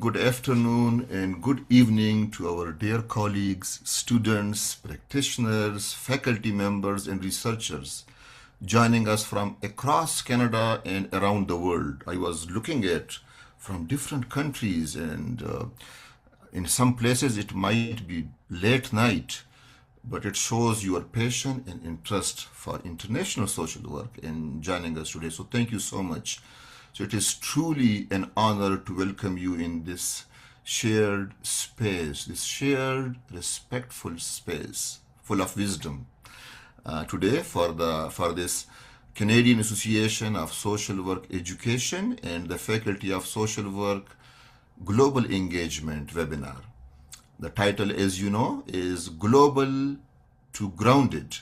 Good afternoon and good evening to our dear colleagues, students, practitioners, faculty members, and researchers joining us from across Canada and around the world. I was looking at from different countries, and in some places it might be late night, but it shows your passion and interest for international social work in joining us today. So thank you so much. So it is truly an honor to welcome you in this shared space, this shared respectful space full of wisdom. Today for this Canadian Association of Social Work Education and the Faculty of Social Work Global Engagement webinar. The title, as you know, is Global to Grounded,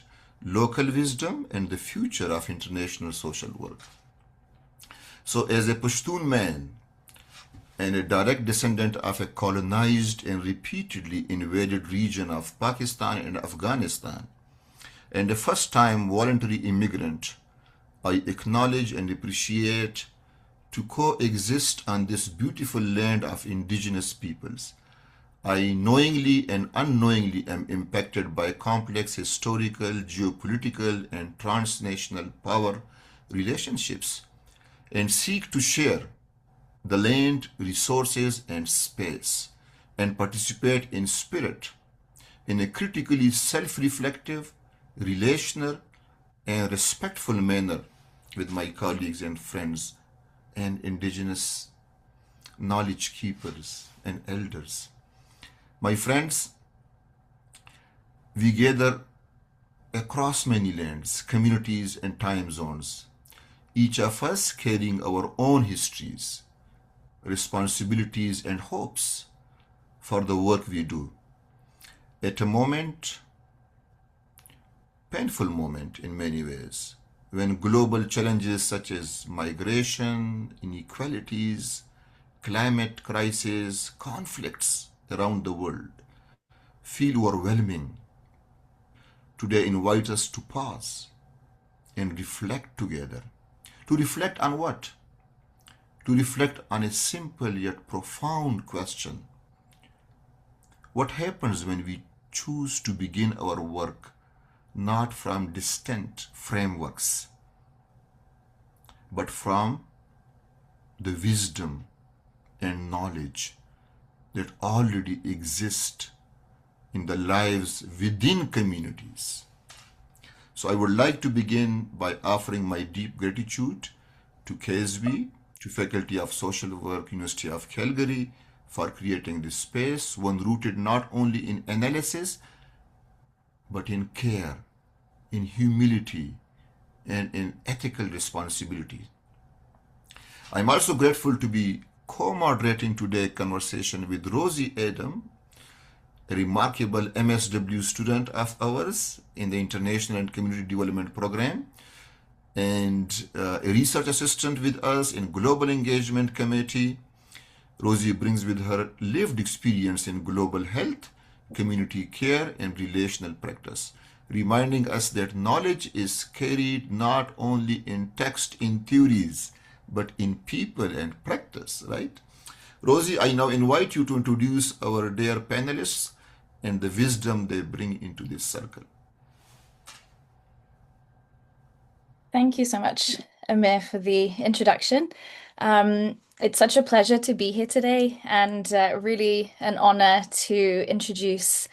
Local Wisdom and the Future of International Social Work. So as a Pashtun man and a direct descendant of a colonized and repeatedly invaded region of Pakistan and Afghanistan, and a first-time voluntary immigrant, I acknowledge and appreciate to coexist on this beautiful land of indigenous peoples. I knowingly and unknowingly am impacted by complex historical, geopolitical, and transnational power relationships and seek to share the land, resources, and space, and participate in spirit in a critically self-reflective, relational, and respectful manner with my colleagues and friends and Indigenous knowledge keepers and elders. My friends, we gather across many lands, communities, and time zones, each of us carrying our own histories, responsibilities, and hopes for the work we do. At a moment, painful moment in many ways, when global challenges such as migration, inequalities, climate crisis, conflicts around the world feel overwhelming, today invite us to pause and reflect together. To reflect on what? To reflect on a simple yet profound question. What happens when we choose to begin our work not from distant frameworks, but from the wisdom and knowledge that already exist in the lives within communities? So I would like to begin by offering my deep gratitude to KSB, to Faculty of Social Work, University of Calgary, for creating this space, one rooted not only in analysis, but in care, in humility, and in ethical responsibility. I'm also grateful to be co-moderating today's conversation with Rosie Adam, a remarkable MSW student of ours in the International and Community Development Program, and a research assistant with us in Global Engagement Committee. Rosie brings with her lived experience in global health, community care, and relational practice, reminding us that knowledge is carried not only in text, in theories, but in people and practice, right? Rosie, I now invite you to introduce our dear panelists and the wisdom they bring into this circle. Thank you so much, Aamir, for the introduction. It's such a pleasure to be here today, and really an honor to introduce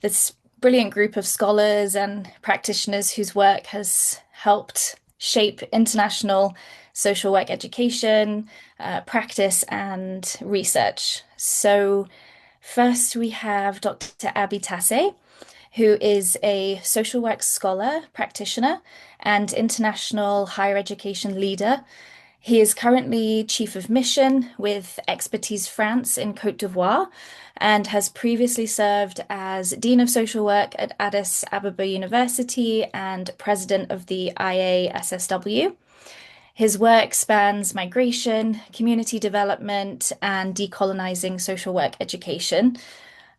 this brilliant group of scholars and practitioners whose work has helped shape international social work education, practice, and research. So first we have Dr. Abye Tassé, who is a social work scholar, practitioner, and international higher education leader. He is currently Chief of Mission with Expertise France in Côte d'Ivoire and has previously served as Dean of Social Work at Addis Ababa University and President of the IASSW. His work spans migration, community development, and decolonizing social work education.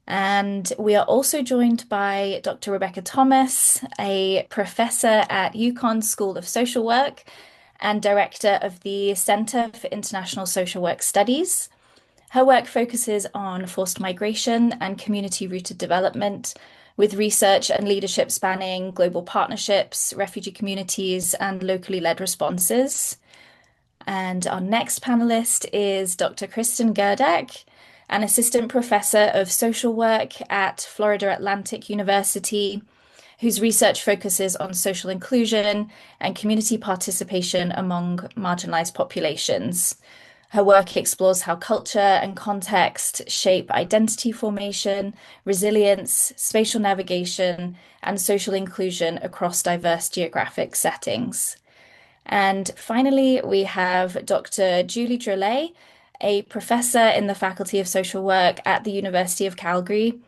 And we are also joined by Dr. Rebecca Thomas, a professor at UConn School of Social Work and director of the Center for International Social Work Studies. Her work focuses on forced migration and community-rooted development, with research and leadership spanning global partnerships, refugee communities, and locally led responses. And our next panelist is Dr. Kristen Gurdak, an assistant professor of social work at Florida Atlantic University, whose research focuses on social inclusion and community participation among marginalized populations. Her work explores how culture and context shape identity formation, resilience, spatial navigation, and social inclusion across diverse geographic settings. And finally, we have Dr. Julie Drolet, a professor in the Faculty of Social Work at the University of Calgary.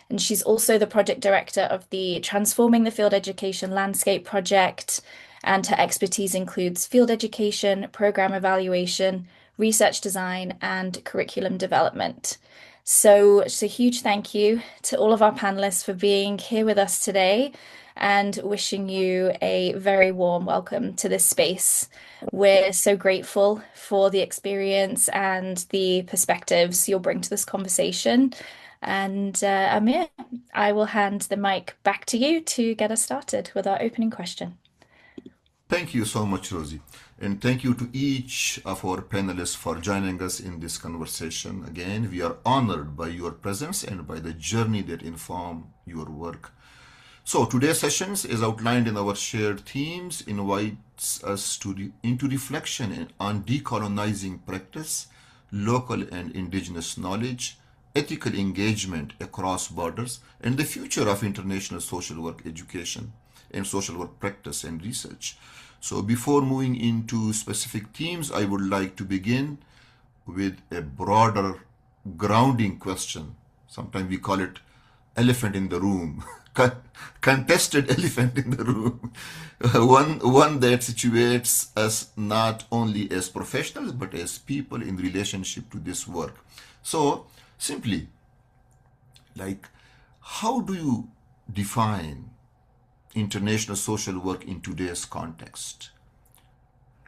And she's also the project director of the Transforming the Field Education Landscape project. And her expertise includes field education, program evaluation, research design, and curriculum development. So just a huge thank you to all of our panelists for being here with us today and wishing you a very warm welcome to this space. We're so grateful for the experience and the perspectives you'll bring to this conversation. And Aamir, I will hand the mic back to you to get us started with our opening question. Thank you so much, Rosie. And thank you to each of our panelists for joining us in this conversation. Again, we are honored by your presence and by the journey that inform your work. So today's sessions, as outlined in our shared themes, invites us into reflection on decolonizing practice, local and indigenous knowledge, ethical engagement across borders, and the future of international social work education and social work practice and research. So before moving into specific themes, I would like to begin with a broader grounding question. Sometimes we call it elephant in the room, contested elephant in the room, one that situates us not only as professionals, but as people in relationship to this work. So simply, like, how do you define international social work in today's context?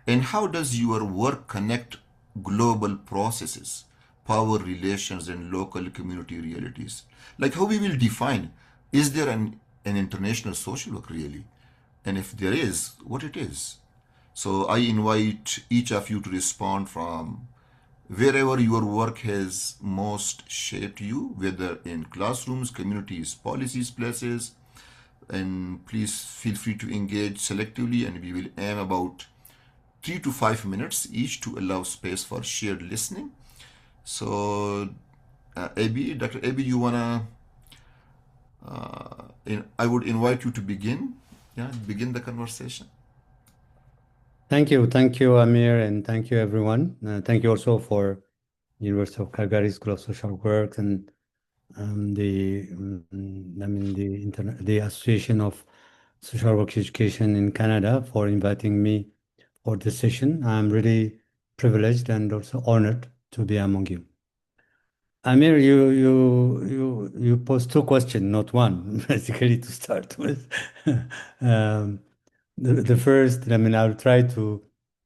And how does your work connect global processes, power relations, and local community realities? Like how we will define, is there an international social work really? And if there is, what it is? So I invite each of you to respond from wherever your work has most shaped you, whether in classrooms, communities, policies, places, and please feel free to engage selectively, and we will aim about 3 to 5 minutes each to allow space for shared listening. So, Dr. Abye, you wanna? I would invite you to begin. Yeah, begin the conversation. Thank you, Aamir, and thank you, everyone. Thank you also for University of Calgary School of Social Work and the Association of Social Work Education in Canada for inviting me for this session. I'm really privileged and also honored to be among you. Aamir, you posed two questions, not one, basically to start with. The first, I'll try to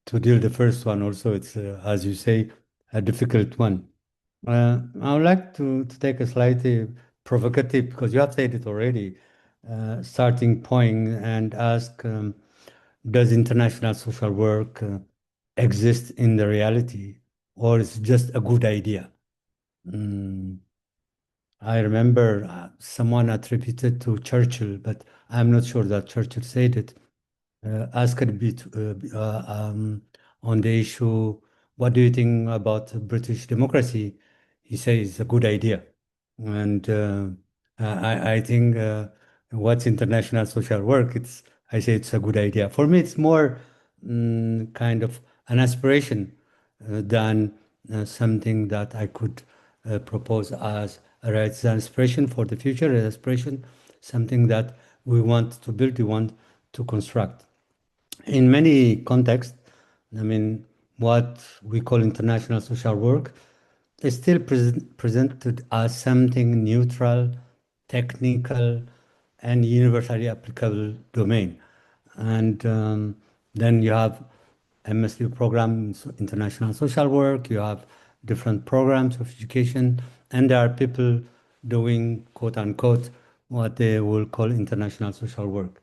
deal the first one also. It's as you say, a difficult one. I would like to take a slightly provocative, because you have said it already, starting point and ask, does international social work exist in the reality, or is it just a good idea? I remember someone attributed to Churchill, but I'm not sure that Churchill said it, asked on the issue, what do you think about British democracy? He says it's a good idea. And I think what's international social work, I say it's a good idea. For me, it's more kind of an aspiration than something that I could propose as a right. It's an aspiration for the future, an aspiration, something that we want to build, we want to construct. In many contexts, what we call international social work is still presented as something neutral, technical, and universally applicable domain. And then you have MSc program, international social work, you have different programs of education, and there are people doing, quote unquote, what they will call international social work.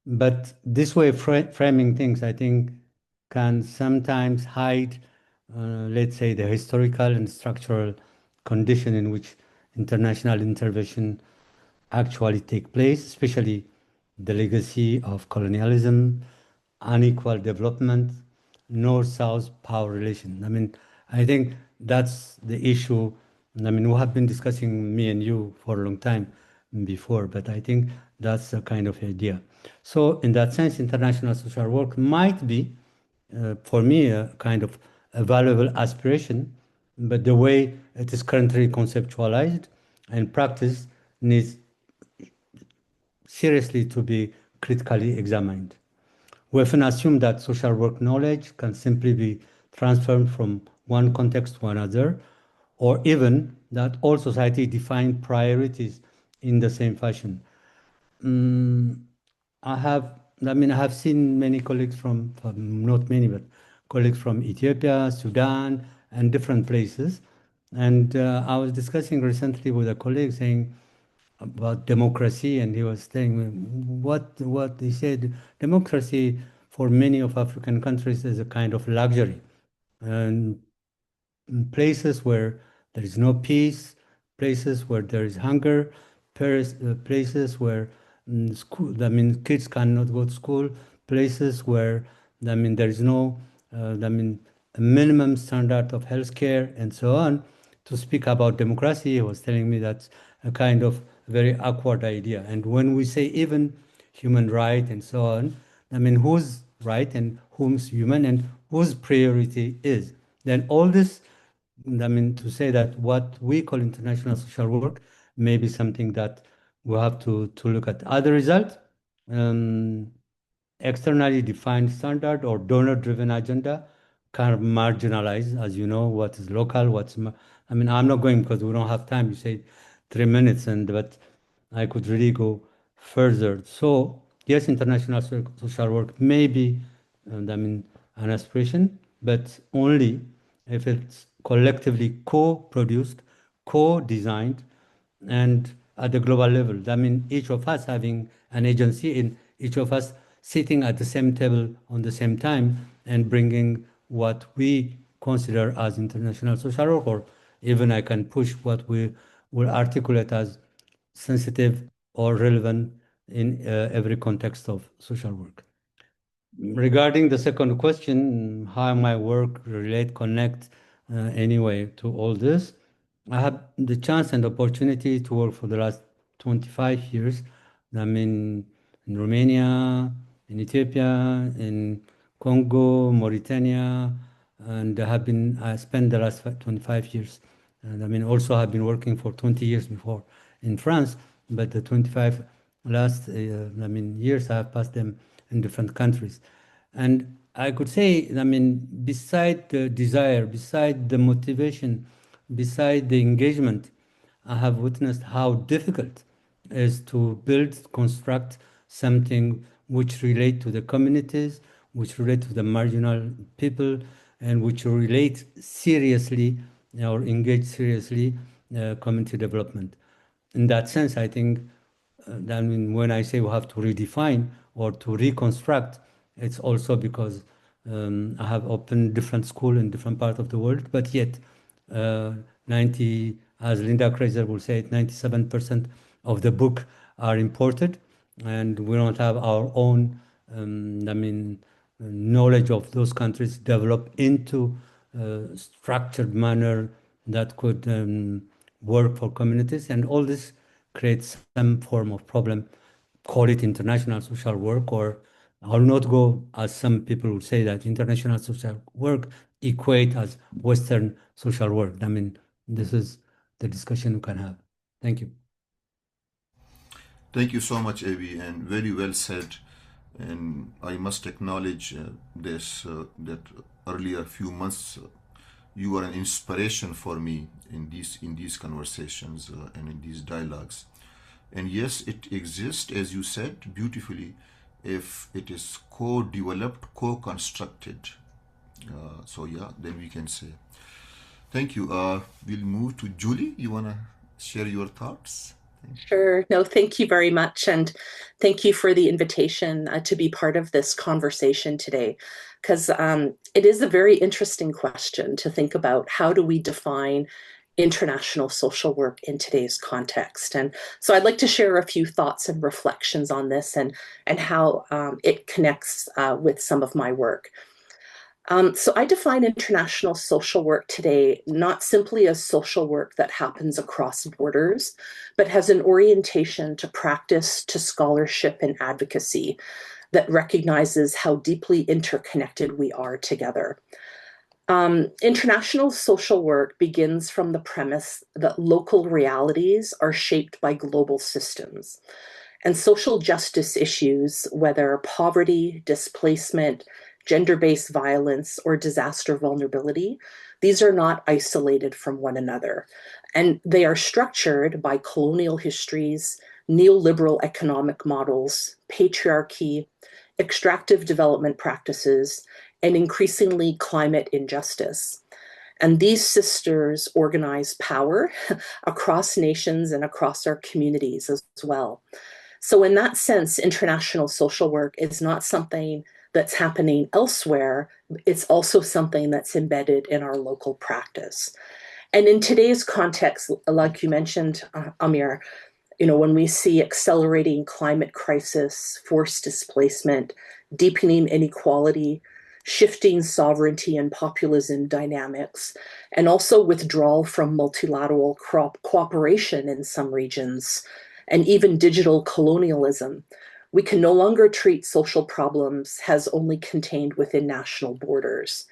But this way of framing things, I think, can sometimes hide, let's say, the historical and structural condition in which international intervention actually take place, especially the legacy of colonialism, unequal development, north-south power relation. I mean, I think that's the issue. I mean, we have been discussing, me and you, for a long time before, but I think that's a kind of idea. So in that sense, international social work might be, for me, a kind of a valuable aspiration, but the way it is currently conceptualized and practiced needs seriously to be critically examined. We often assume that social work knowledge can simply be transferred from one context to another, or even that all society define priorities in the same fashion. I have, I have seen many colleagues from not many, but colleagues from Ethiopia, Sudan, and different places. And I was discussing recently with a colleague saying about democracy, and he was saying what he said. Democracy for many of African countries is a kind of luxury, and places where there is no peace, places where there is hunger, places where school, kids cannot go to school, places where, there is no, a minimum standard of healthcare and so on. To speak about democracy, he was telling me that's a kind of very awkward idea. And when we say even human right and so on, whose right and whom's human and whose priority is, then all this, to say that what we call international social work may be something that we have to look at. Other result, um, externally defined standard or donor-driven agenda can marginalize, as you know, what is local, I'm not going because we don't have time. You say 3 minutes, but I could really go further. So yes, international social work may be, an aspiration, but only if it's collectively co-produced, co-designed, and at the global level. Each of us having an agency in each of us sitting at the same table on the same time and bringing what we consider as international social work, or even I can push what we will articulate as sensitive or relevant in every context of social work. Regarding the second question, how my work relate, connect anyway to all this, I had the chance and opportunity to work for the last 25 years. In Romania, in Ethiopia, in Congo, Mauritania, and I spent the last 25 years. And also have been working for 20 years before in France, but the 25 last, years I have passed them in different countries. And I could say, beside the desire, beside the motivation, beside the engagement, I have witnessed how difficult it is to build, construct something which relate to the communities, which relate to the marginal people, and which relate seriously or engage seriously community development. In that sense, I think, when I say we have to redefine or to reconstruct, it's also because I have opened different schools in different parts of the world, but yet 90, as Linda Kreiser will say, 97% of the book are imported, and we don't have our own, knowledge of those countries developed into a structured manner that could work for communities, and all this creates some form of problem. Call it international social work, or I'll not go, as some people would say, that international social work equate as Western social work. This is the discussion we can have. Thank you. Thank you so much, Abby, and very well said. And I must acknowledge that earlier few months you were an inspiration for me in these conversations and in these dialogues. And yes, it exists, as you said beautifully, if it is co-developed, co-constructed. So yeah, then we can say. Thank you. We'll move to Julie. You want to share your thoughts? Sure. No, thank you very much. And thank you for the invitation to be part of this conversation today, because it is a very interesting question to think about how do we define international social work in today's context. And so I'd like to share a few thoughts and reflections on this and how it connects with some of my work. So I define international social work today not simply as social work that happens across borders, but has an orientation to practice, to scholarship and advocacy that recognizes how deeply interconnected we are together. International social work begins from the premise that local realities are shaped by global systems. And social justice issues, whether poverty, displacement, gender-based violence, or disaster vulnerability, these are not isolated from one another. And they are structured by colonial histories, neoliberal economic models, patriarchy, extractive development practices, and increasingly climate injustice. And these sisters organize power across nations and across our communities as well. So in that sense, international social work is not something that's happening elsewhere. It's also something that's embedded in our local practice. And in today's context, like you mentioned, Aamir, when we see accelerating climate crisis, forced displacement, deepening inequality, shifting sovereignty and populism dynamics, and also withdrawal from multilateral cooperation in some regions, and even digital colonialism, we can no longer treat social problems as only contained within national borders.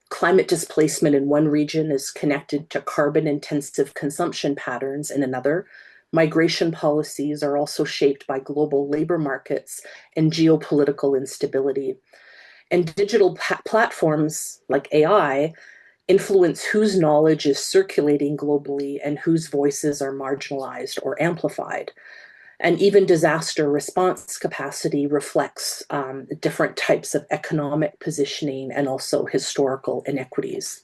Climate displacement in one region is connected to carbon-intensive consumption patterns in another. Migration policies are also shaped by global labor markets and geopolitical instability. And digital platforms like AI influence whose knowledge is circulating globally and whose voices are marginalized or amplified. And even disaster response capacity reflects different types of economic positioning and also historical inequities.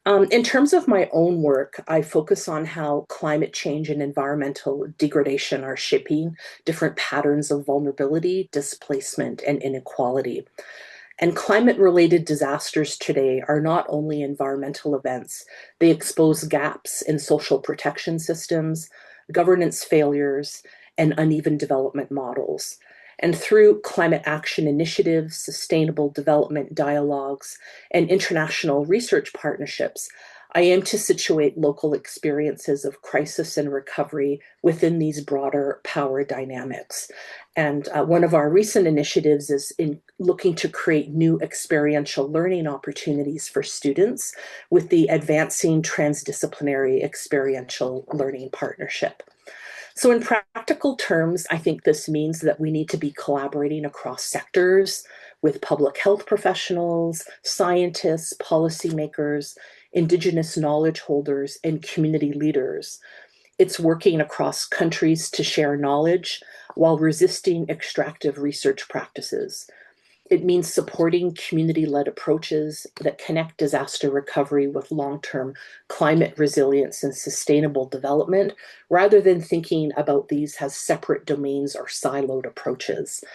In terms of my own work, I focus on how climate change and environmental degradation are shaping different patterns of vulnerability, displacement, and inequality. And climate-related disasters today are not only environmental events, they expose gaps in social protection systems, governance failures, and uneven development models. And through climate action initiatives, sustainable development dialogues, and international research partnerships, I aim to situate local experiences of crisis and recovery within these broader power dynamics. And one of our recent initiatives is in looking to create new experiential learning opportunities for students with the Advancing Transdisciplinary Experiential Learning Partnership. So in practical terms, I think this means that we need to be collaborating across sectors with public health professionals, scientists, policymakers, Indigenous knowledge holders, and community leaders. It's working across countries to share knowledge while resisting extractive research practices. It means supporting community-led approaches that connect disaster recovery with long-term climate resilience and sustainable development, rather than thinking about these as separate domains or siloed approaches.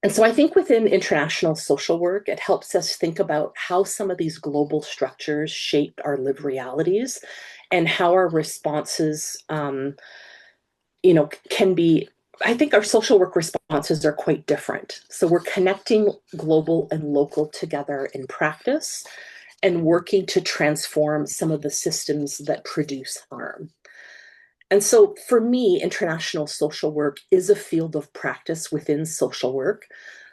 And so I think within international social work, it helps us think about how some of these global structures shape our lived realities and how our responses, can be, I think our social work responses are quite different. So we're connecting global and local together in practice and working to transform some of the systems that produce harm. And so for me, international social work is a field of practice within social work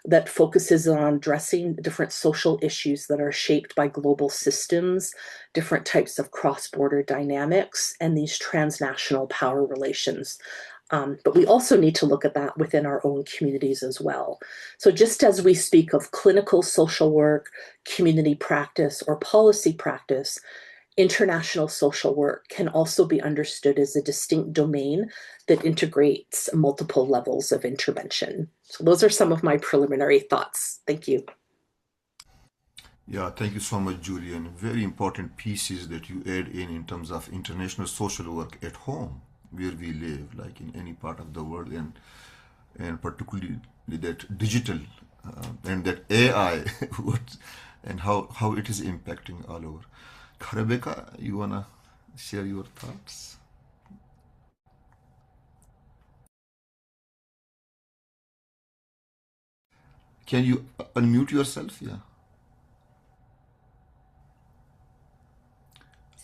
that focuses on addressing different social issues that are shaped by global systems, different types of cross-border dynamics, and these transnational power relations. But we also need to look at that within our own communities as well. So just as we speak of clinical social work, community practice, or policy practice, international social work can also be understood as a distinct domain that integrates multiple levels of intervention. So those are some of my preliminary thoughts. Thank you. Yeah, thank you so much, Julian. Very important pieces that you add in terms of international social work at home, where we live, like in any part of the world, and particularly that digital and that AI, what, and how it is impacting all over. Rebecca, you wanna share your thoughts? Can you unmute yourself? Yeah,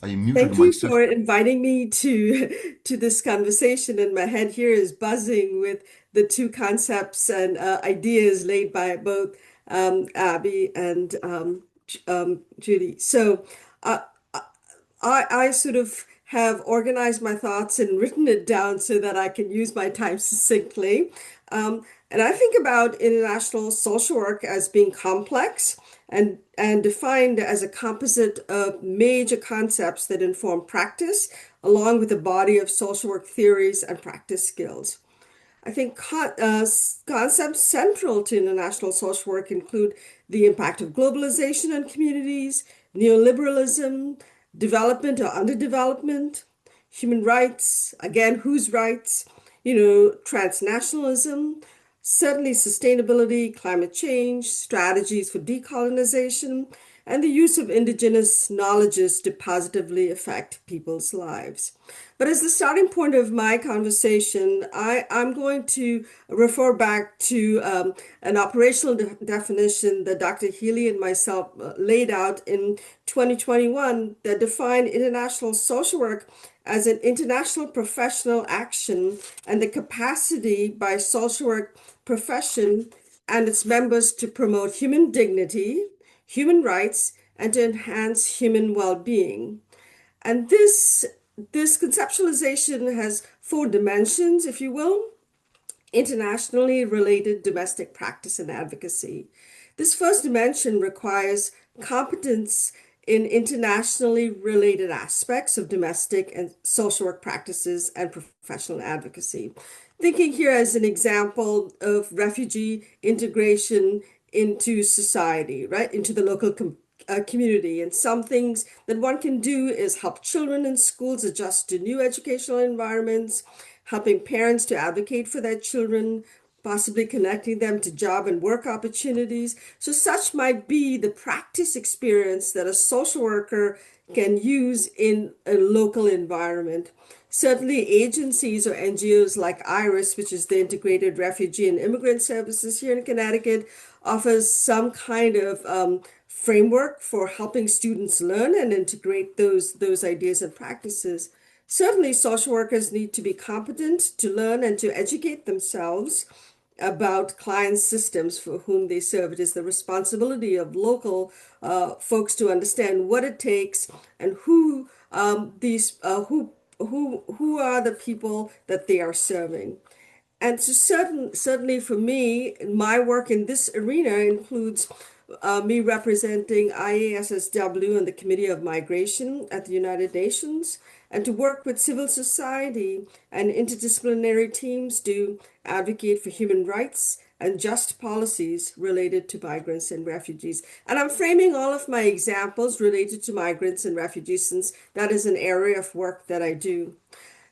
I muted Thank you myself. for inviting me to this conversation, and my head here is buzzing with the two concepts and ideas laid by both Abby and Judy. So uh, I sort of have organized my thoughts and written it down so that I can use my time succinctly. And I think about international social work as being complex and defined as a composite of major concepts that inform practice, along with a body of social work theories and practice skills. I think concepts central to international social work include the impact of globalization on communities, neoliberalism, development or underdevelopment, human rights, again, whose rights, transnationalism, certainly sustainability, climate change, strategies for decolonization, and the use of indigenous knowledges to positively affect people's lives. But as the starting point of my conversation, I'm going to refer back to an operational definition that Dr. Healy and myself laid out in 2021 that defined international social work as an international professional action and the capacity by social work profession and its members to promote human dignity, human rights, and to enhance human well-being. And this conceptualization has four dimensions, if you will: internationally related domestic practice and advocacy. This first dimension requires competence in internationally related aspects of domestic and social work practices and professional advocacy. Thinking here as an example of refugee integration into society, right, into the local community. And some things that one can do is help children in schools adjust to new educational environments, helping parents to advocate for their children, possibly connecting them to job and work opportunities. So such might be the practice experience that a social worker can use in a local environment. Certainly agencies or NGOs like IRIS, which is the Integrated Refugee and Immigrant Services here in Connecticut, offers some kind of framework for helping students learn and integrate those ideas and practices. Certainly, social workers need to be competent to learn and to educate themselves about client systems for whom they serve. It is the responsibility of local folks to understand what it takes and who are the people that they are serving. And so certainly for me, my work in this arena includes me representing IASSW and the Committee of Migration at the United Nations, and to work with civil society and interdisciplinary teams to advocate for human rights and just policies related to migrants and refugees. And I'm framing all of my examples related to migrants and refugees since that is an area of work that I do.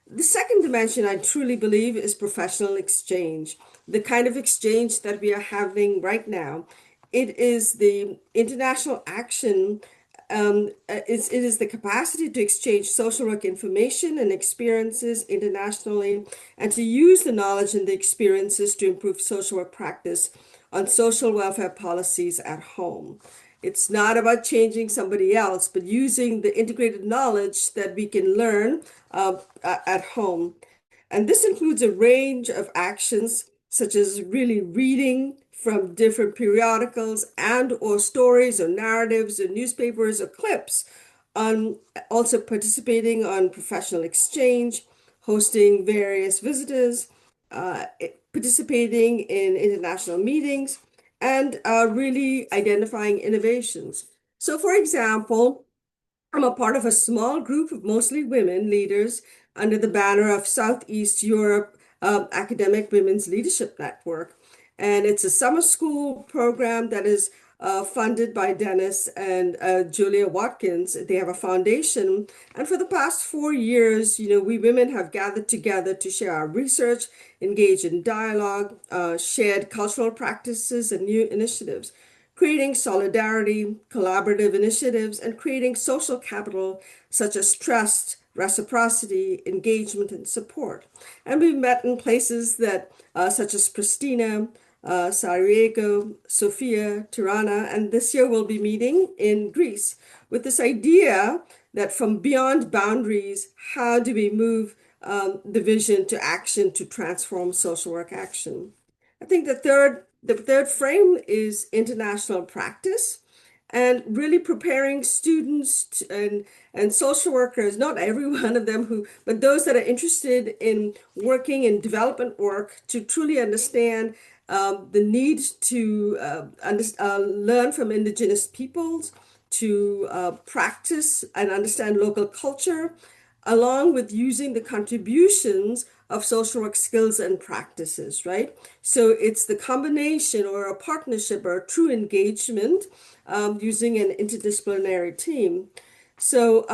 The second dimension, I truly believe, is professional exchange, the kind of exchange that we are having right now. It is the international action, it is the capacity to exchange social work information and experiences internationally, and to use the knowledge and the experiences to improve social work practice on social welfare policies at home. It's not about changing somebody else, but using the integrated knowledge that we can learn at home. And this includes a range of actions, such as really reading from different periodicals and or stories or narratives or newspapers or clips, on also participating on professional exchange, hosting various visitors, uh, participating in international meetings, and really identifying innovations. So, for example, I'm a part of a small group of mostly women leaders under the banner of Southeast Europe Academic Women's Leadership Network. And it's a summer school program that is funded by Dennis and Julia Watkins. They have a foundation. And for the past 4 years, we women have gathered together to share our research, engage in dialogue, shared cultural practices and new initiatives, creating solidarity, collaborative initiatives, and creating social capital such as trust, reciprocity, engagement, and support. And we've met in places that such as Pristina, Sarajevo, Sofia, Tirana, and this year we'll be meeting in Greece with this idea that from beyond boundaries, how do we move the vision to action to transform social work action? I think the third frame is international practice and really preparing students and social workers, not every one of them but those that are interested in working in development work to truly understand the need to learn from Indigenous peoples, to practice and understand local culture, along with using the contributions of social work skills and practices, right? So it's the combination or a partnership or a true engagement using an interdisciplinary team. So,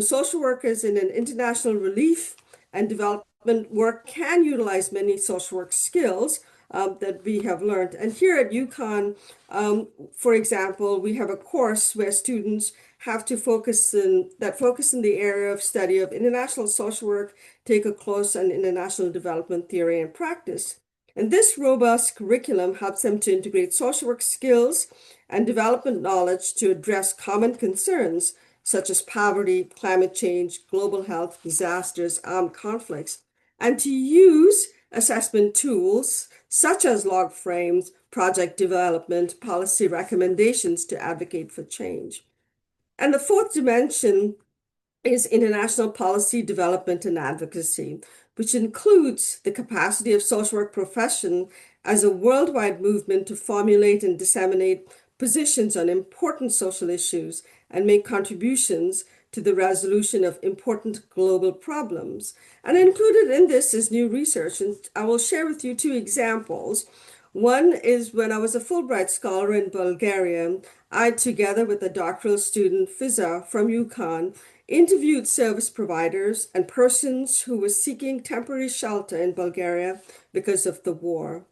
social workers in an international relief and development work can utilize many social work skills that we have learned. And here at UConn, for example, we have a course where students have to focus in the area of study of international social work, take a course on international development theory and practice. And this robust curriculum helps them to integrate social work skills and development knowledge to address common concerns such as poverty, climate change, global health, disasters, armed conflicts, and to use assessment tools such as log frames, project development, policy recommendations to advocate for change. And the fourth dimension is international policy development and advocacy, which includes the capacity of social work profession as a worldwide movement to formulate and disseminate positions on important social issues and make contributions to the resolution of important global problems. And included in this is new research, and I will share with you two examples. One is when I was a Fulbright scholar in Bulgaria, I, together with a doctoral student, Fiza, from UConn, interviewed service providers and persons who were seeking temporary shelter in Bulgaria because of the war.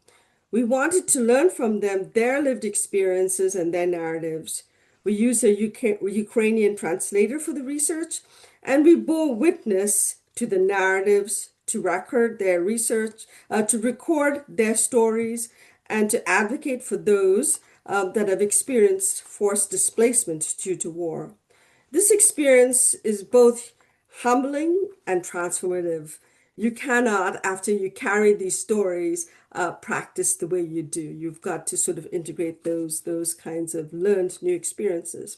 We wanted to learn from them their lived experiences and their narratives. We used a Ukrainian translator for the research, and we bore witness to the narratives, to record their research, to record their stories, and to advocate for those that have experienced forced displacement due to war. This experience is both humbling and transformative. You cannot, after you carry these stories, practice the way you do. You've got to sort of integrate those kinds of learned new experiences.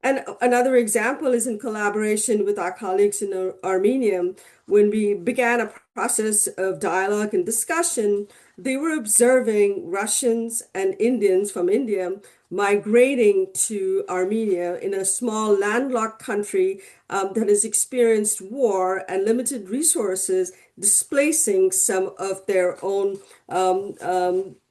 And another example is in collaboration with our colleagues in Armenia. When we began a process of dialogue and discussion, they were observing Russians and Indians from India migrating to Armenia in a small landlocked country that has experienced war and limited resources, displacing some of their own,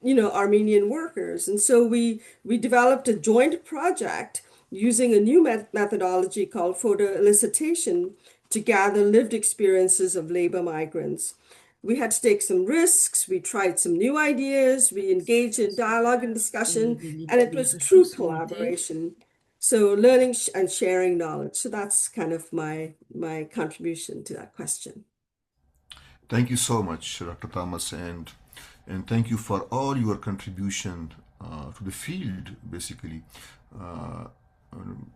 Armenian workers. And so we developed a joint project using a new methodology called photo elicitation to gather lived experiences of labor migrants. We had to take some risks, we tried some new ideas, we engaged in dialogue and discussion, and it was true collaboration. So learning and sharing knowledge. So that's kind of my contribution to that question. Thank you so much, Dr. Thomas, and thank you for all your contribution to the field, basically.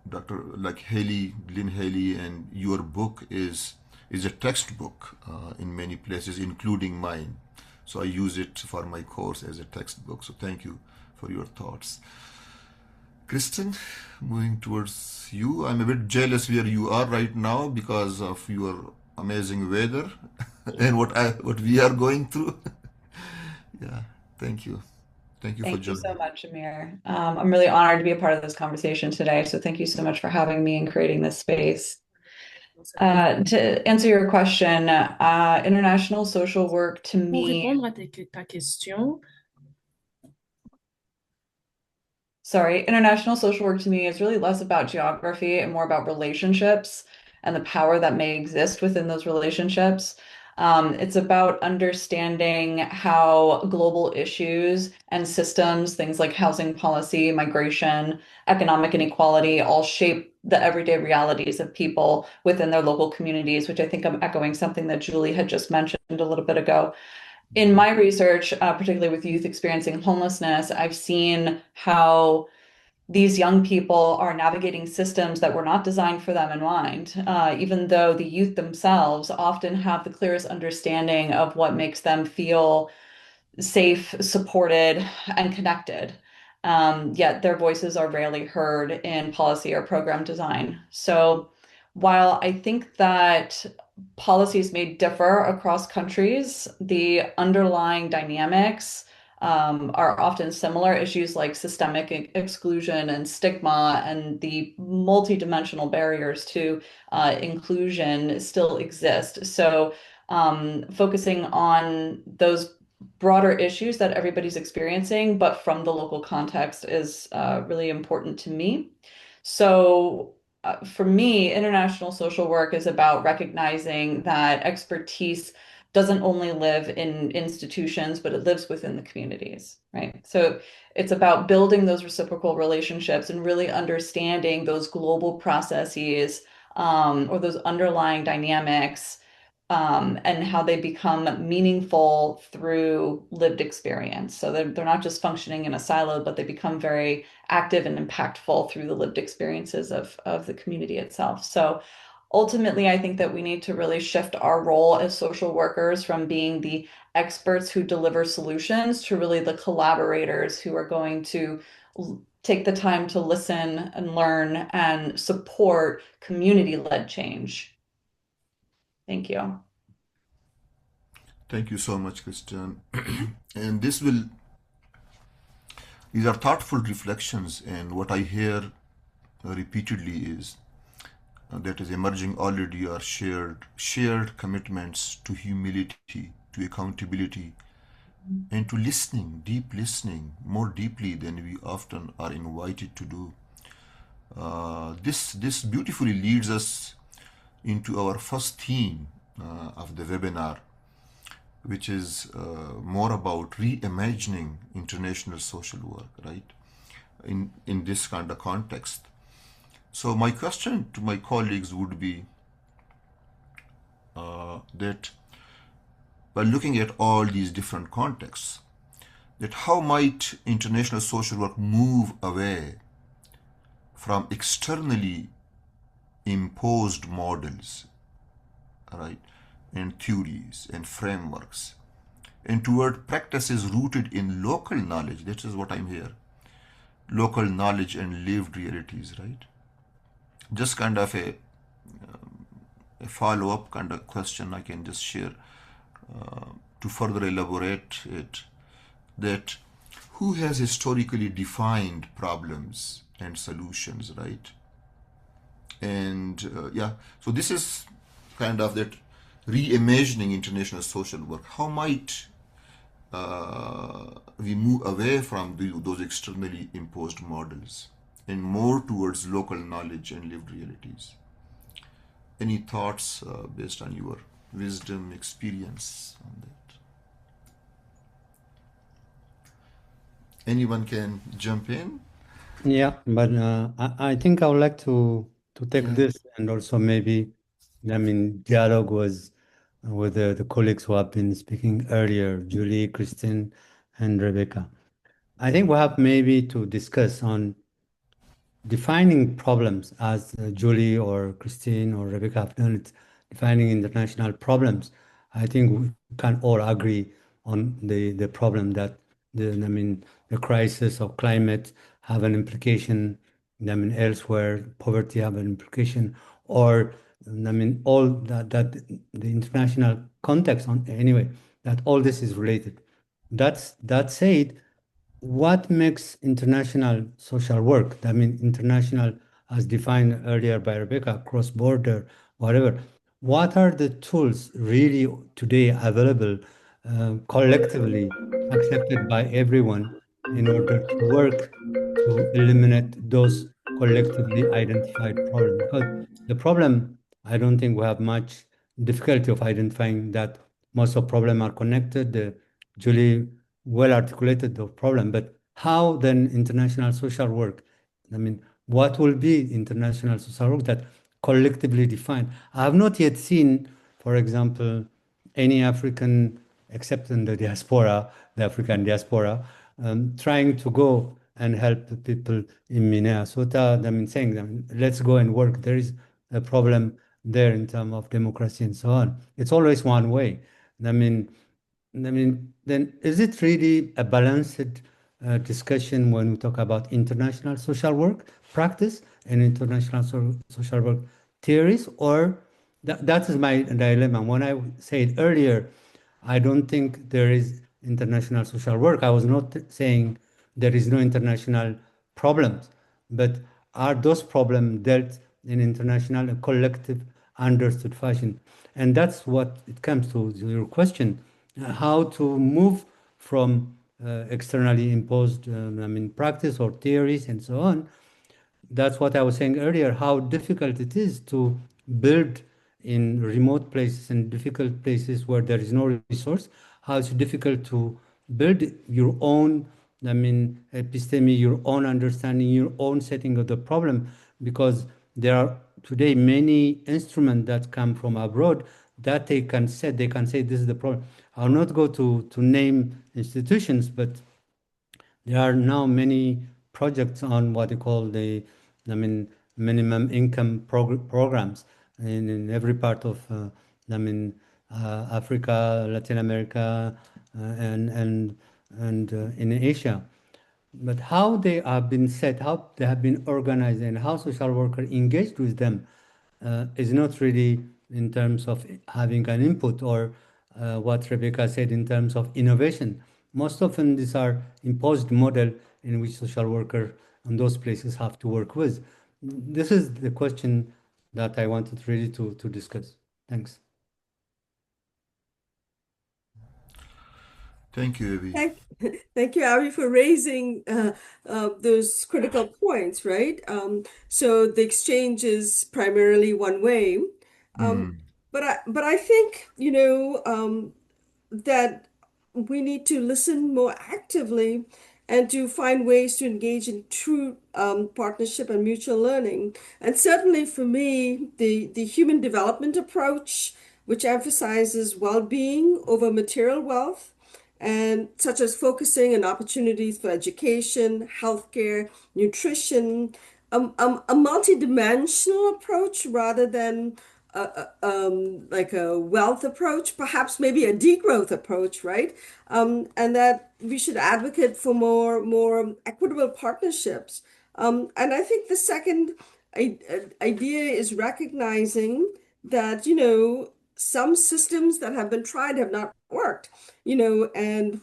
Dr. Lynn Haley, and your book is a textbook in many places, including mine. So I use it for my course as a textbook. So thank you for your thoughts. Kristen, moving towards you. I'm a bit jealous where you are right now because of your amazing weather and what we are going through. Yeah, thank you. Thank you for Thank you joining. so much, Aamir. I'm really honored to be a part of this conversation today. So thank you so much for having me and creating this space. To answer your question, international social work to Pour me. répondre à ta question. Sorry, international social work to me is really less about geography and more about relationships and the power that may exist within those relationships. It's about understanding how global issues and systems, things like housing policy, migration, economic inequality, all shape the everyday realities of people within their local communities, which I think I'm echoing something that Julie had just mentioned a little bit ago. In my research, particularly with youth experiencing homelessness, I've seen how these young people are navigating systems that were not designed for them in mind, even though the youth themselves often have the clearest understanding of what makes them feel safe, supported, and connected. Yet their voices are rarely heard in policy or program design. So while I think that policies may differ across countries, the underlying dynamics are often similar. Issues like systemic exclusion and stigma and the multidimensional barriers to inclusion still exist. So focusing on those broader issues that everybody's experiencing, but from the local context is really important to me. So for me, international social work is about recognizing that expertise doesn't only live in institutions, but it lives within the communities, right? So it's about building those reciprocal relationships and really understanding those global processes or those underlying dynamics and how they become meaningful through lived experience. So they're not just functioning in a silo, but they become very active and impactful through the lived experiences of the community itself. So ultimately, I think that we need to really shift our role as social workers from being the experts who deliver solutions to really the collaborators who are going to take the time to listen and learn and support community-led change. Thank you. Thank you so much, Kristen. And these are thoughtful reflections, and what I hear repeatedly is that is emerging already are shared commitments to humility, to accountability, and to listening, deep listening, more deeply than we often are invited to do. This beautifully leads us into our first theme of the webinar, which is more about reimagining international social work, right? In this kind of context. So my question to my colleagues would be that by looking at all these different contexts, that how might international social work move away from externally imposed models, right, and theories and frameworks, and toward practices rooted in local knowledge. This is what I'm here. Local knowledge and lived realities, right? Just kind of a follow-up kind of question I can just share to further elaborate it, that who has historically defined problems and solutions, right? And so this is kind of that reimagining international social work. How might we move away from those externally imposed models and more towards local knowledge and lived realities? Any thoughts based on your wisdom, experience on that? Anyone can jump in? Yeah, but I think I would like to take this and also maybe, dialogue with the colleagues who have been speaking earlier, Julie, Kristen, and Rebecca. I think we have maybe to discuss on defining problems as Julie or Christine or Rebecca have done it, defining international problems. I think we can all agree on the problem that the crisis of climate have an implication, elsewhere, poverty have an implication, or all that the international context on anyway, that all this is related. That said, what makes international social work? International as defined earlier by Rebecca, cross-border, whatever. What are the tools really today available, collectively accepted by everyone in order to work to eliminate those collectively identified problems. Because the problem, I don't think we have much difficulty of identifying that most of problems are connected. Julie well articulated the problem, but how then international social work? I mean, what will be international social work that collectively defined? I have not yet seen, for example, any African, except in the diaspora, the African diaspora, trying to go and help the people in Minnesota. I mean, saying, let's go and work. There is a problem there in terms of democracy and so on. It's always one way. Then is it really a balanced discussion when we talk about international social work practice and international social work theories? Or that is my dilemma. When I said earlier, I don't think there is international social work. I was not saying there is no international problems, but are those problems dealt in international and collective understood fashion? And that's what it comes to your question, how to move from externally imposed practice or theories and so on. That's what I was saying earlier, how difficult it is to build in remote places and difficult places where there is no resource, how it's difficult to build your own, episteme, your own understanding, your own setting of the problem, because there are today many instruments that come from abroad that they can say this is the problem. I'll not go to name institutions, but there are now many projects on what you call the, minimum income programs in every part of, Africa, Latin America, and in Asia. But how they have been set, how they have been organized, and how social workers engaged with them is not really in terms of having an input or what Rebecca said in terms of innovation. Most often these are imposed model in which social workers in those places have to work with. This is the question that I wanted really to discuss. Thanks. Thank you, Abby. Thank you, Ari, for raising those critical points, right? So the exchange is primarily one way. But I think, that we need to listen more actively and to find ways to engage in true partnership and mutual learning. And certainly for me, the human development approach, which emphasizes well-being over material wealth, and such as focusing on opportunities for education, healthcare, nutrition, a multidimensional approach rather than like a wealth approach, perhaps maybe a degrowth approach, right? And that we should advocate for more equitable partnerships. And I think the second idea is recognizing that, some systems that have been tried have not worked, and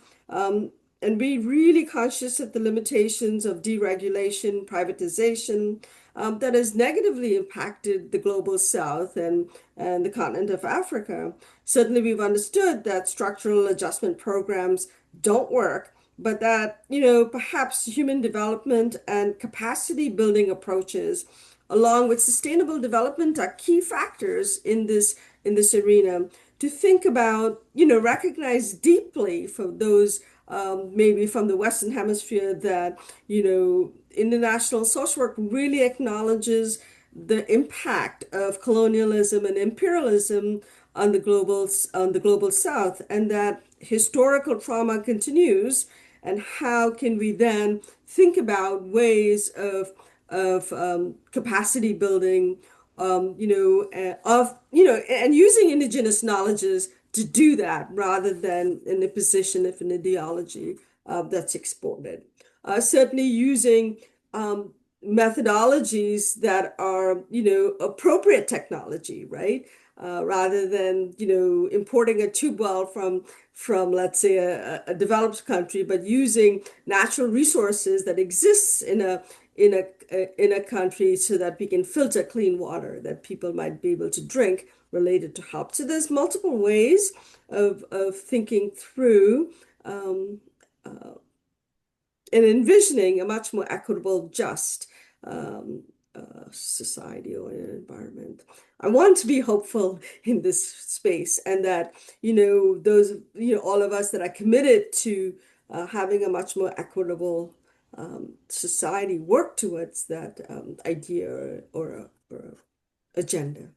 be really conscious of the limitations of deregulation, privatization, that has negatively impacted the global South and the continent of Africa. Certainly, we've understood that structural adjustment programs don't work, but that, perhaps human development and capacity building approaches, along with sustainable development, are key factors in this arena to think about, recognize deeply for those maybe from the Western Hemisphere that, international social work really acknowledges the impact of colonialism and imperialism on the global South, and that historical trauma continues. And how can we then think about ways of capacity building, and using indigenous knowledges to do that rather than in a position of an ideology that's exported. Certainly using methodologies that are, appropriate technology, right? Rather than, importing a tube well from let's say a developed country, but using natural resources that exists in a country so that we can filter clean water that people might be able to drink related to health. So there's multiple ways of thinking through envisioning a much more equitable, just society or environment. I want to be hopeful in this space, and that, those, all of us that are committed to having a much more equitable society work towards that idea or agenda.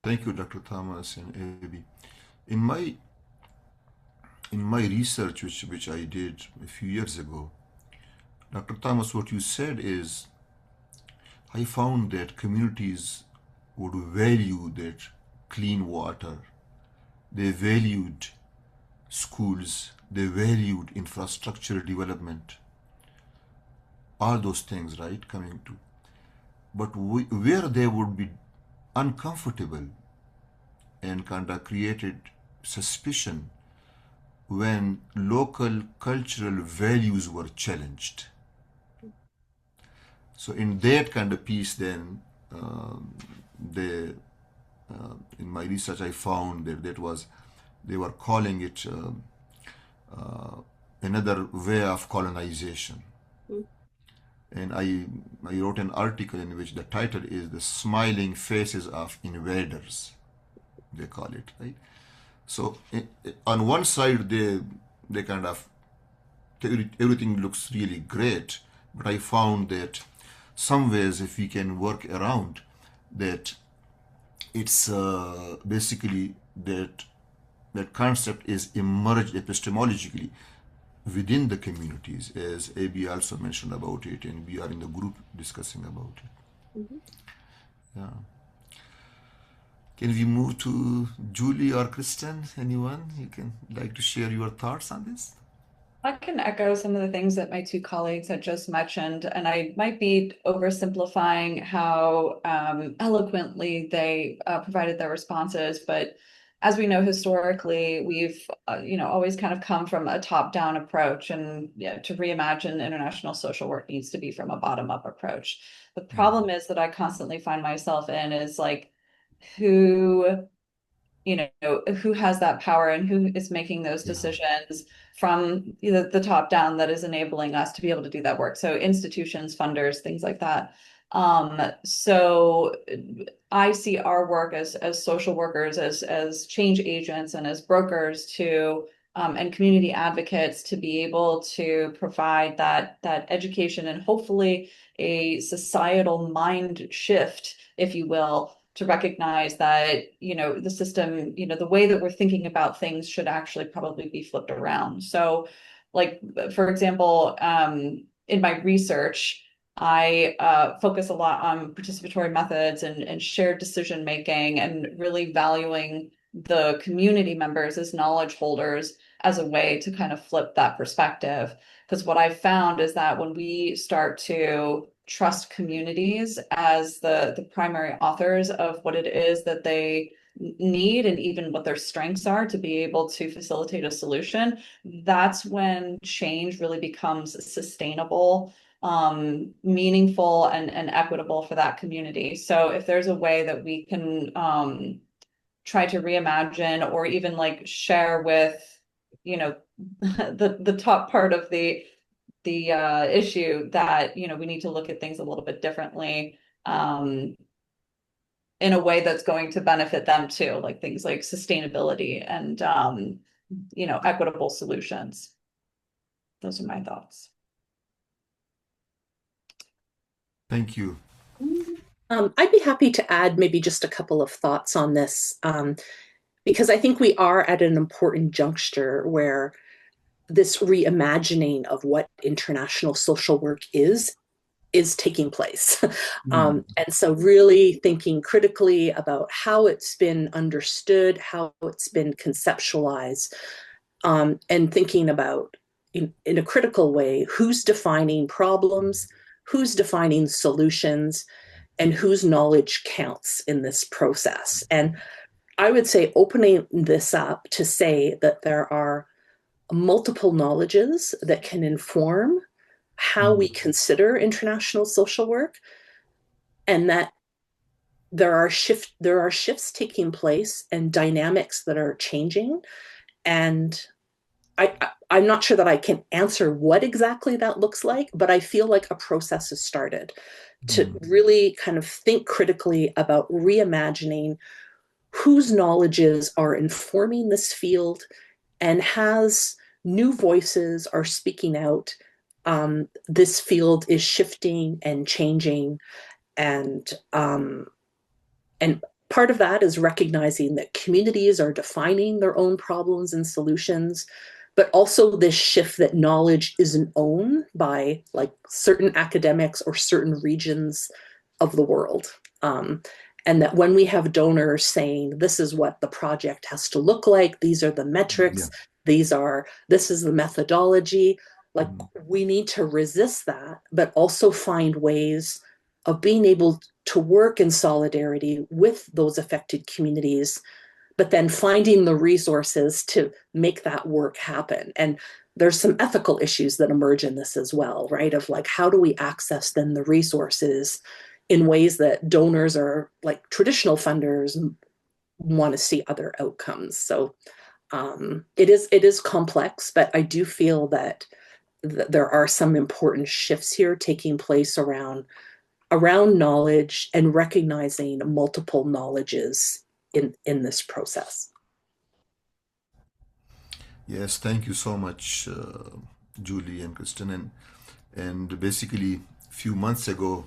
Thank you, Dr. Thomas and Abby. In my research, which I did a few years ago, Dr. Thomas, what you said is, I found that communities would value that clean water. They valued schools. They valued infrastructure development. All those things, right, coming to. But where they would be uncomfortable and kind of created suspicion when local cultural values were challenged. So in that kind of piece, then in my research, I found that they were calling it another way of colonization. And I wrote an article in which the title is "The Smiling Faces of Invaders," they call it, right? So on one side, they kind of, everything looks really great, but I found that some ways, if we can work around that, it's basically that concept is emerged epistemologically within the communities, as Abby also mentioned about it, and we are in the group discussing about it. Mm-hmm. Yeah. Can we move to Julie or Kristen? Anyone? You can like to share your thoughts on this? I can echo some of the things that my two colleagues had just mentioned, and I might be oversimplifying how eloquently they provided their responses, but as we know, historically, we've always kind of come from a top-down approach, and to reimagine international social work needs to be from a bottom-up approach. The problem is that I constantly find myself in is like, who has that power and who is making those decisions from the top down that is enabling us to be able to do that work. So institutions, funders, things like that. So I see our work as social workers, as change agents and as brokers to and community advocates to be able to provide that education and hopefully a societal mind shift, if you will, to recognize that, the system, the way that we're thinking about things should actually probably be flipped around. So like, for example, in my research, I focus a lot on participatory methods and shared decision making, and really valuing the community members as knowledge holders as a way to kind of flip that perspective. Because what I've found is that when we start to trust communities as the primary authors of what it is that they need, and even what their strengths are to be able to facilitate a solution, that's when change really becomes sustainable, meaningful, and equitable for that community. So if there's a way that we can try to reimagine, or even like share with, the top part of the issue, that we need to look at things a little bit differently, in a way that's going to benefit them too, like things like sustainability and equitable solutions. Those are my thoughts. Thank you. I'd be happy to add maybe just a couple of thoughts on this, because I think we are at an important juncture where this reimagining of what international social work is taking place. And so really thinking critically about how it's been understood, how it's been conceptualized, and thinking about in a critical way, who's defining problems, who's defining solutions, and whose knowledge counts in this process. And I would say opening this up to say that there are multiple knowledges that can inform how we consider international social work, and that there are shifts taking place and dynamics that are changing. And I I'm not sure that I can answer what exactly that looks like, but I feel like a process has started to really kind of think critically about reimagining whose knowledges are informing this field, and as new voices are speaking out, this field is shifting and changing, and part of that is recognizing that communities are defining their own problems and solutions, but also this shift that knowledge isn't owned by like certain academics or certain regions of the world. And that when we have donors saying, this is what the project has to look like, these are the metrics, this is the methodology, like we need to resist that, but also find ways of being able to work in solidarity with those affected communities, but then finding the resources to make that work happen. And there's some ethical issues that emerge in this as well, right? Of like, how do we access then the resources in ways that donors or like traditional funders want to see other outcomes? So it is complex, but I do feel that there are some important shifts here taking place around knowledge and recognizing multiple knowledges in this process. Yes, thank you so much, Julie and Kristen. And basically, a few months ago,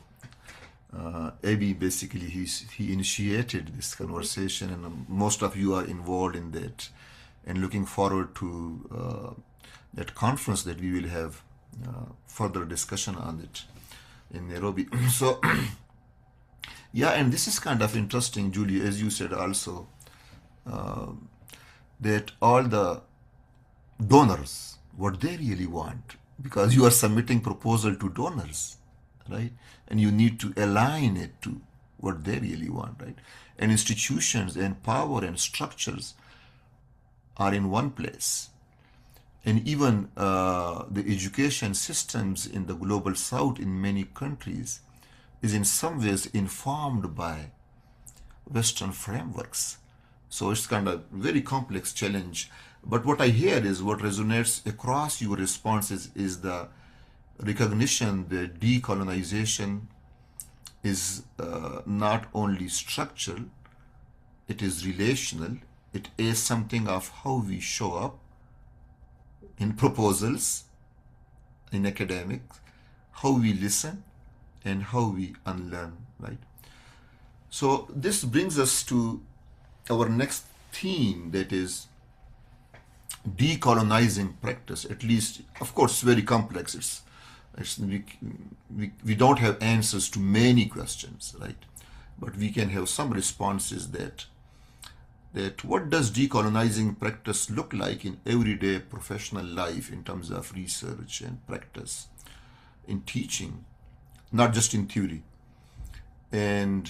Abby basically he initiated this conversation, and most of you are involved in that, and looking forward to that conference that we will have further discussion on it in Nairobi. So yeah, and this is kind of interesting, Julie, as you said also, that all the donors, what they really want, because you are submitting proposal to donors, right? And you need to align it to what they really want, right? And institutions and power and structures are in one place. And even the education systems in the global south in many countries is in some ways informed by Western frameworks. So it's kind of very complex challenge. But what I hear is what resonates across your responses is the recognition that decolonization is not only structural, it is relational. It is something of how we show up in proposals, in academics, how we listen, and how we unlearn, right? So this brings us to our next theme, that is decolonizing practice. At least, of course, it's very complex. We don't have answers to many questions, right? But we can have some responses that what does decolonizing practice look like in everyday professional life in terms of research and practice, in teaching, not just in theory. And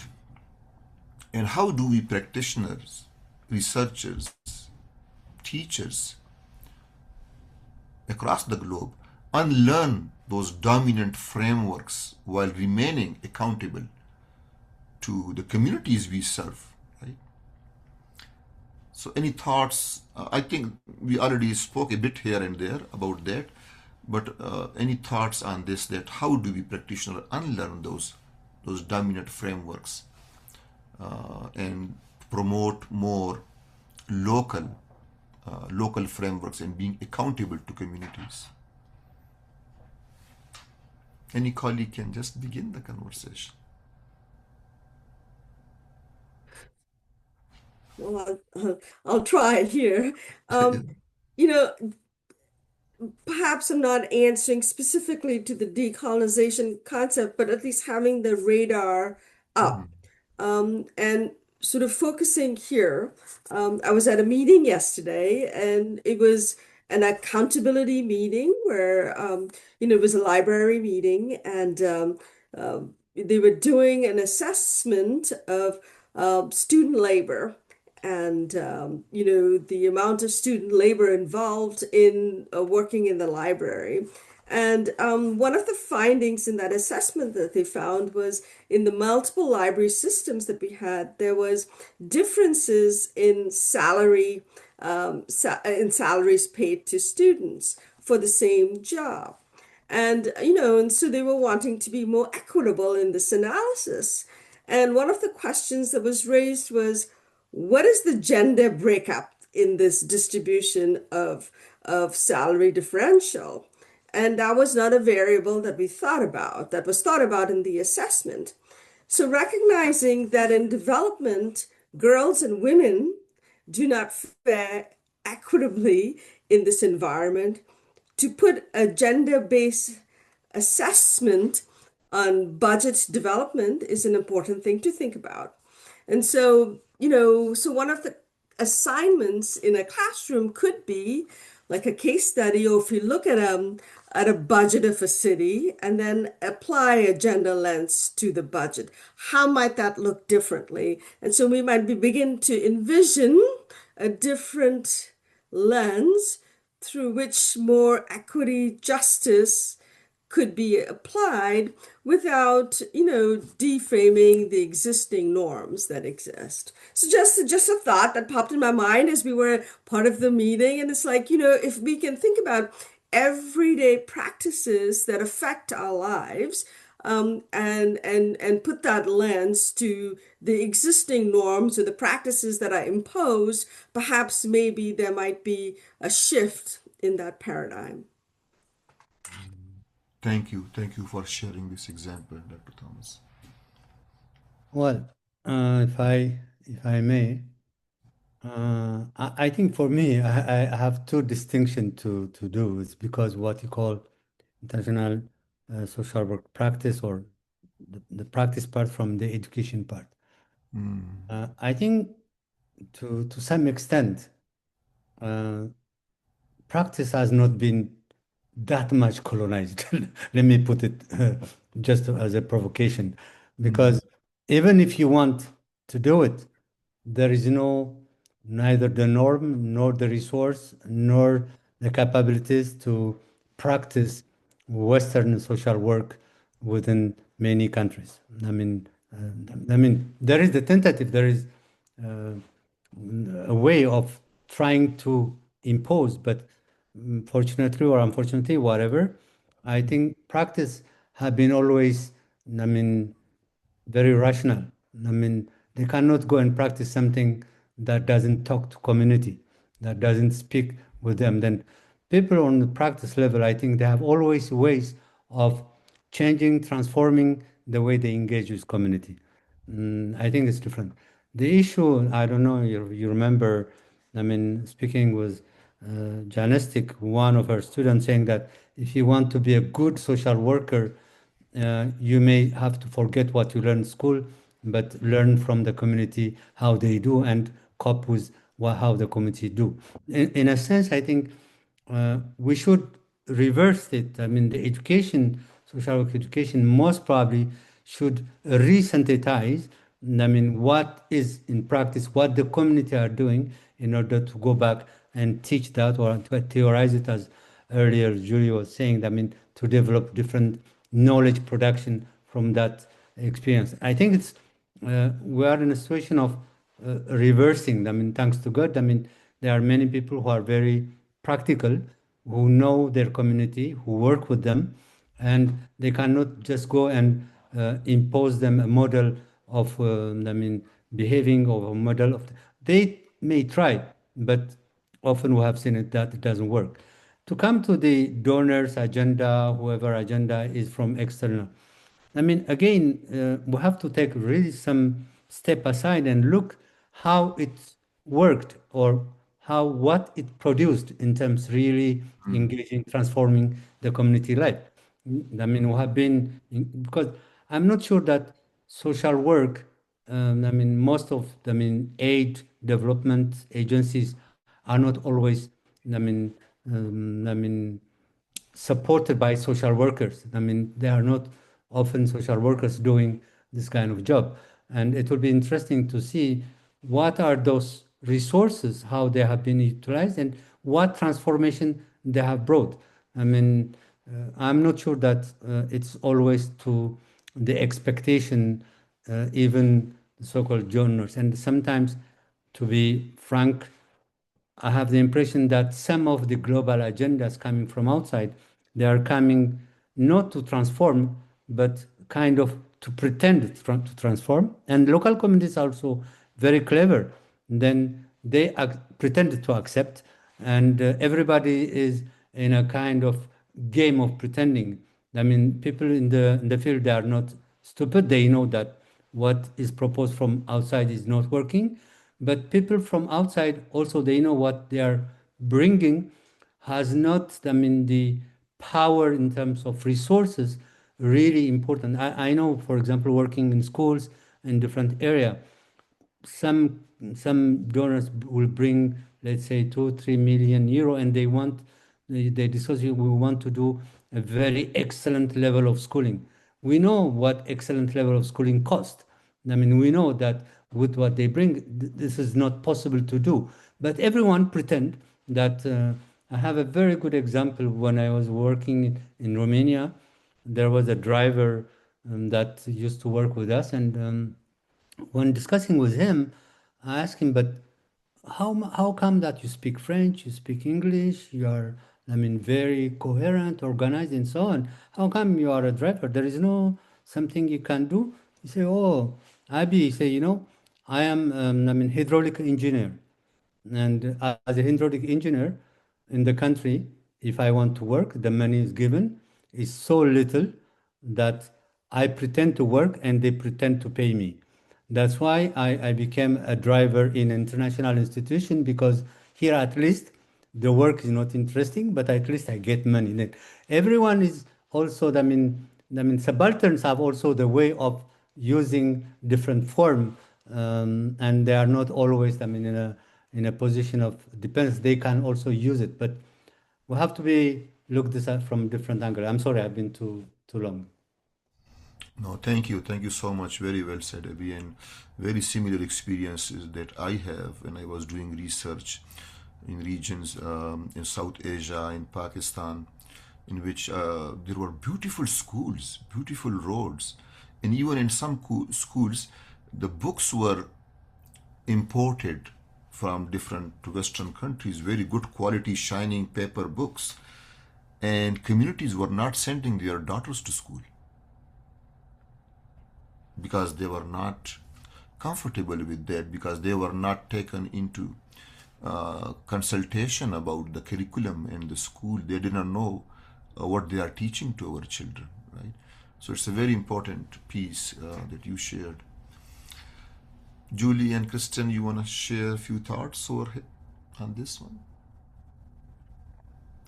how do we practitioners, researchers, teachers across the globe unlearn those dominant frameworks while remaining accountable to the communities we serve, right? So any thoughts? I think we already spoke a bit here and there about that, but any thoughts on this, that how do we practitioners unlearn those dominant frameworks and promote more local frameworks and being accountable to communities? Any colleague can just begin the conversation. Well, I'll try it here. You know, perhaps I'm not answering specifically to the decolonization concept, but at least having the radar up and sort of focusing here. I was at a meeting yesterday, and it was an accountability meeting where, it was a library meeting, and they were doing an assessment of student labor and the amount of student labor involved in working in the library. And one of the findings in that assessment that they found was in the multiple library systems that we had, there was differences in salary in salaries paid to students for the same job. And, and so they were wanting to be more equitable in this analysis. And one of the questions that was raised was, what is the gender breakup in this distribution of salary differential? And that was not a variable that we thought about, that was thought about in the assessment. So recognizing that in development, girls and women do not fare equitably in this environment, to put a gender-based assessment on budget development is an important thing to think about. And so, so one of the assignments in a classroom could be like a case study, or if you look at a budget of a city and then apply a gender lens to the budget, how might that look differently? And so we might begin to envision a different lens through which more equity justice could be applied without, deframing the existing norms that exist. So just a thought that popped in my mind as we were part of the meeting. And it's like, if we can think about everyday practices that affect our lives, and put that lens to the existing norms or the practices that are imposed, perhaps maybe there might be a shift in that paradigm. Thank you. Thank you for sharing this example, Dr. Thomas. Well, if I may, I think for me, I have two distinctions to do. It's because what you call international social work practice, or the practice part from the education part. I think to some extent, practice has not been that much colonized. Let me put it just as a provocation, because even if you want to do it, there is neither the norm, nor the resource, nor the capabilities to practice Western social work within many countries. There is the tentative, there is a way of trying to impose, but fortunately or unfortunately, whatever, I think practice have been always, very rational. They cannot go and practice something that doesn't talk to community, that doesn't speak with them. Then people on the practice level, I think they have always ways of changing, transforming the way they engage with community. I think it's different. The issue, I don't know, you remember, speaking with Janistic, one of our students, saying that if you want to be a good social worker, you may have to forget what you learned in school, but learn from the community how they do and cope with how the community do. In a sense, I think we should reverse it. The education, social work education, most probably should re-synthesize, what is in practice, what the community are doing, in order to go back and teach that, or to theorize it, as earlier Julie was saying, to develop different knowledge production from that experience. I think it's we are in a situation of reversing. Thanks to God, there are many people who are very practical, who know their community, who work with them, and they cannot just go and impose them a model of behaving, or a model of. They may try, but often we have seen it that it doesn't work. To come to the donors agenda, whoever agenda is from external, again, we have to take really some step aside and look how it worked, or what it produced in terms really engaging, transforming the community life. We have been, because I'm not sure that social work, most of, aid development agencies are not always, supported by social workers. They are not often social workers doing this kind of job. And it will be interesting to see what are those resources, how they have been utilized, and what transformation they have brought. I'm not sure that it's always to the expectation, even the so-called donors. And sometimes, to be frank, I have the impression that some of the global agendas coming from outside, they are coming not to transform, but kind of to pretend to transform. And local communities are also very clever. Then they pretend to accept, and everybody is in a kind of game of pretending. I mean, people in the field, they are not stupid. They know that what is proposed from outside is not working, but people from outside also, they know what they are bringing has not, I mean, the power in terms of resources really important. I know, for example, working in schools in different area, some donors will bring, let's say, 2-3 million euro, and they discuss, we want to do a very excellent level of schooling. We know what excellent level of schooling cost. I mean, we know that with what they bring, this is not possible to do. But everyone pretend that. I have a very good example. When I was working in Romania, there was a driver that used to work with us, and when discussing with him, I asked him, but how come that you speak French, you speak English, you are, I mean, very coherent, organized, and so on. How come you are a driver? There is no something you can do? He say, oh, Abby, he say, I am, I mean, hydraulic engineer. And as a hydraulic engineer in the country, if I want to work, the money is given is so little that I pretend to work and they pretend to pay me. That's why I became a driver in an international institution, because here at least the work is not interesting, but at least I get money. Then everyone is also, I mean, subalterns have also the way of using different form, and they are not always, I mean, in a position of dependence. They can also use it, but we have to be look this at from different angle. I'm sorry, I've been too long. No, thank you so much. Very well said, Abhi, and very similar experiences that I have when I was doing research in regions in South Asia, in Pakistan, in which there were beautiful schools, beautiful roads, and even in some schools, the books were imported from different Western countries, very good quality, shining paper books, and communities were not sending their daughters to school because they were not comfortable with that, because they were not taken into consultation about the curriculum and the school. They did not know what they are teaching to our children, right? So it's a very important piece that you shared. Julie and Kristen, you want to share a few thoughts on this one?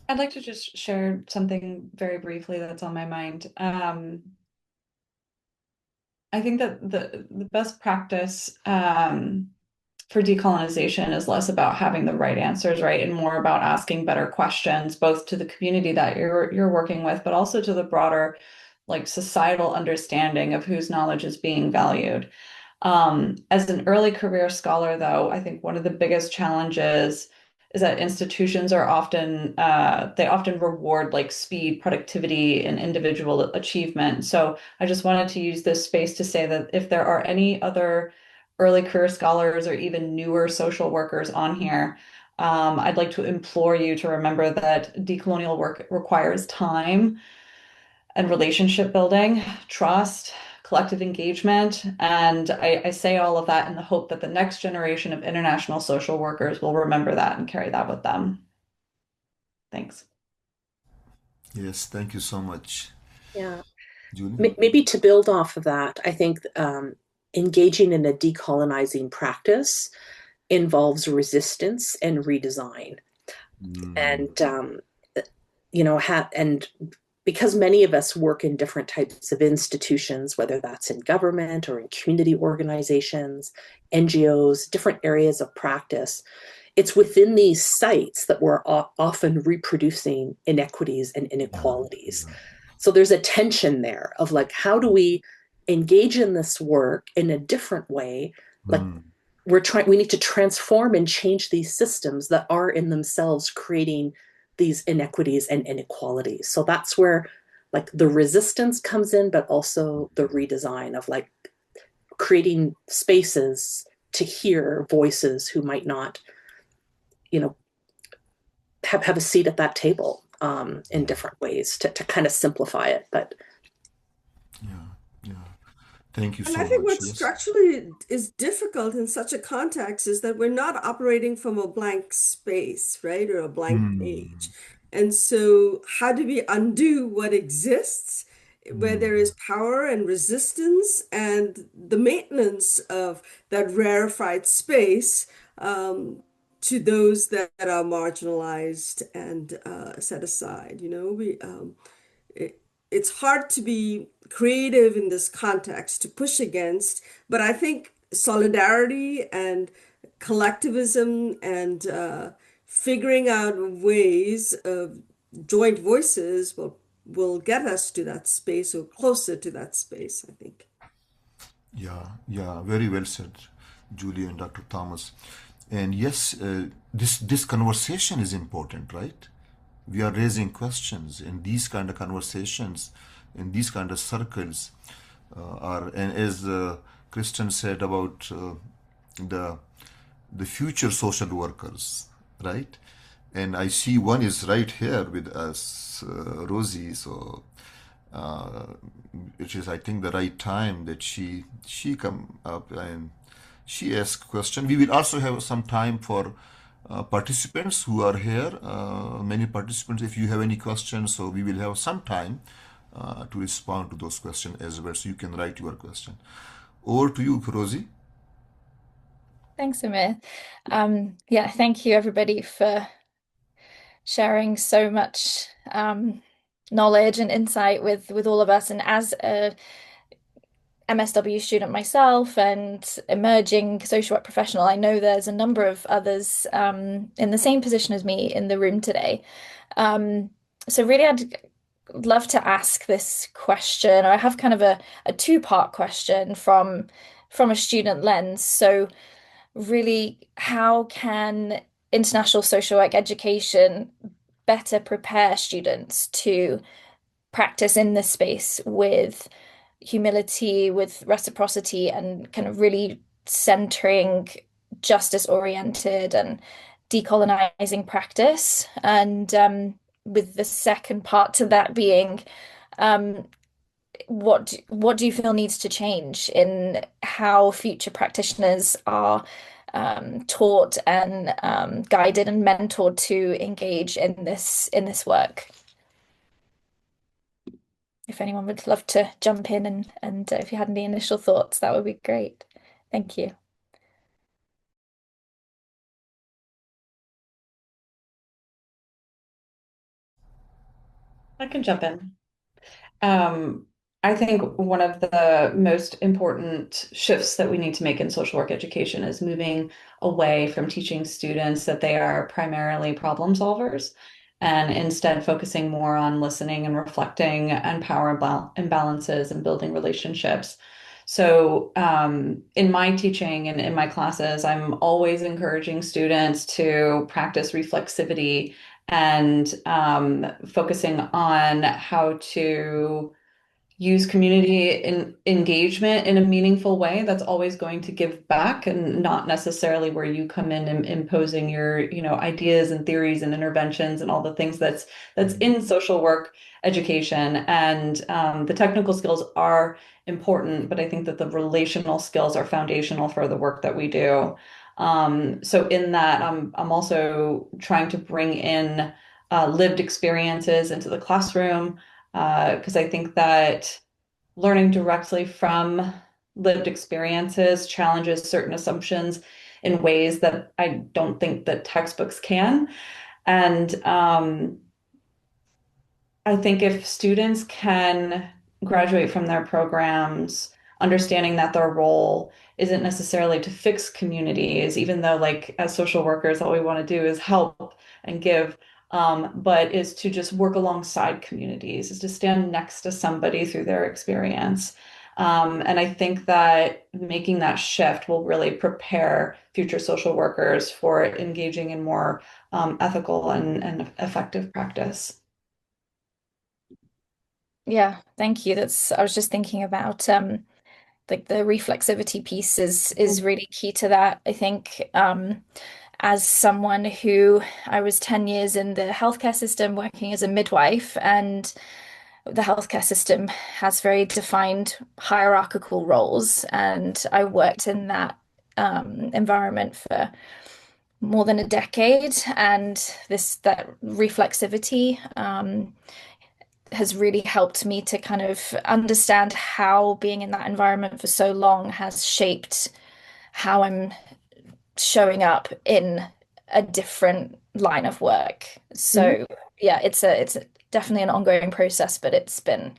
I'd like to just share something very briefly that's on my mind. I think that the best practice for decolonization is less about having the right answers, right, and more about asking better questions, both to the community that you're working with, but also to the broader, like, societal understanding of whose knowledge is being valued. As an early career scholar, though, I think one of the biggest challenges is that institutions are often they often reward like speed, productivity, and individual achievement. So I just wanted to use this space to say that if there are any other early career scholars or even newer social workers on here, I'd like to implore you to remember that decolonial work requires time and relationship building, trust, collective engagement. And I say all of that in the hope that the next generation of international social workers will remember that and carry that with them. Thanks. Yes, thank you so much. Yeah. Julie? Maybe to build off of that, I think engaging in a decolonizing practice involves resistance and redesign. And, and because many of us work in different types of institutions, whether that's in government or in community organizations, NGOs, different areas of practice, it's within these sites that we're often reproducing inequities and inequalities. So there's a tension there of like, how do we engage in this work in a different way? Like we need to transform and change these systems that are in themselves creating these inequities and inequalities. So that's where like the resistance comes in, but also the redesign of like creating spaces to hear voices who might not you know, have a seat at that table in different ways to kind of simplify it. But Yeah. Thank you And so I think much. what Yes. structurally is difficult in such a context is that we're not operating from a blank space, right? Or a blank page. Hmm. And so, how do we undo what exists where there Hmm. is power and resistance and the maintenance of that rarefied space to those that are marginalized and set aside? It, it's hard to be creative in this context to push against, but I think solidarity and collectivism and figuring out ways of joint voices will get us to that space or closer to that space, I think. Yeah, very well said, Julie and Dr. Thomas. And yes, this conversation is important, right? We are raising questions in these kind of conversations, in these kind of circles, and as Kristen said about the the future social workers, right? And I see one is right here with us, Rosie. So uh, it is, I think, the right time that she come up and she asked question. We will also have some time for participants who are here. Many participants, if you have any questions, so we will have some time to respond to those questions as well. So you can write your question. Over to you, Rosie. Thanks, Amir. Yeah, thank you everybody for sharing so much knowledge and insight with all of us. And as a MSW student myself and emerging social work professional, I know there's a number of others in the same position as me in the room today. Um, so really, I'd love to ask this question. I have kind of a two-part question from a student lens. So really, how can international social work education better prepare students to practice in this space with humility, with reciprocity, and kind of really centering justice oriented and decolonizing practice? And with the second part to that being, um, what do you feel needs to change in how future practitioners are taught and guided and mentored to engage in this work? If anyone would love to jump in and if you had any initial thoughts, that would be great. Thank you. I can jump in. Um, I think one of the most important shifts that we need to make in social work education is moving away from teaching students that they are primarily problem solvers and instead focusing more on listening and reflecting and power imbalances and building relationships. So, in my teaching and in my classes, I'm always encouraging students to practice reflexivity and focusing on how to use community engagement in a meaningful way that's always going to give back and not necessarily where you come in and imposing your, ideas and theories and interventions and all the things that's in social work education. And the technical skills are important, but I think that the relational skills are foundational for the work that we do. So in that, I'm also trying to bring in lived experiences into the classroom because I think that learning directly from lived experiences challenges certain assumptions in ways that I don't think that textbooks can. And I think if students can graduate from their programs understanding that their role isn't necessarily to fix communities, even though, like, as social workers, all we want to do is help and give, but is to just work alongside communities, is to stand next to somebody through their experience. And I think that making that shift will really prepare future social workers for engaging in more ethical and effective practice. Yeah, thank you. I was just thinking about like the reflexivity piece is really key to that, I think. as someone who I was 10 years in the healthcare system working as a midwife, and the healthcare system has very defined hierarchical roles, and I worked in that environment for more than a decade, and that reflexivity has really helped me to kind of understand how being in that environment for so long has shaped how I'm showing up in a different line of work. So yeah, it's definitely an ongoing process, but it's been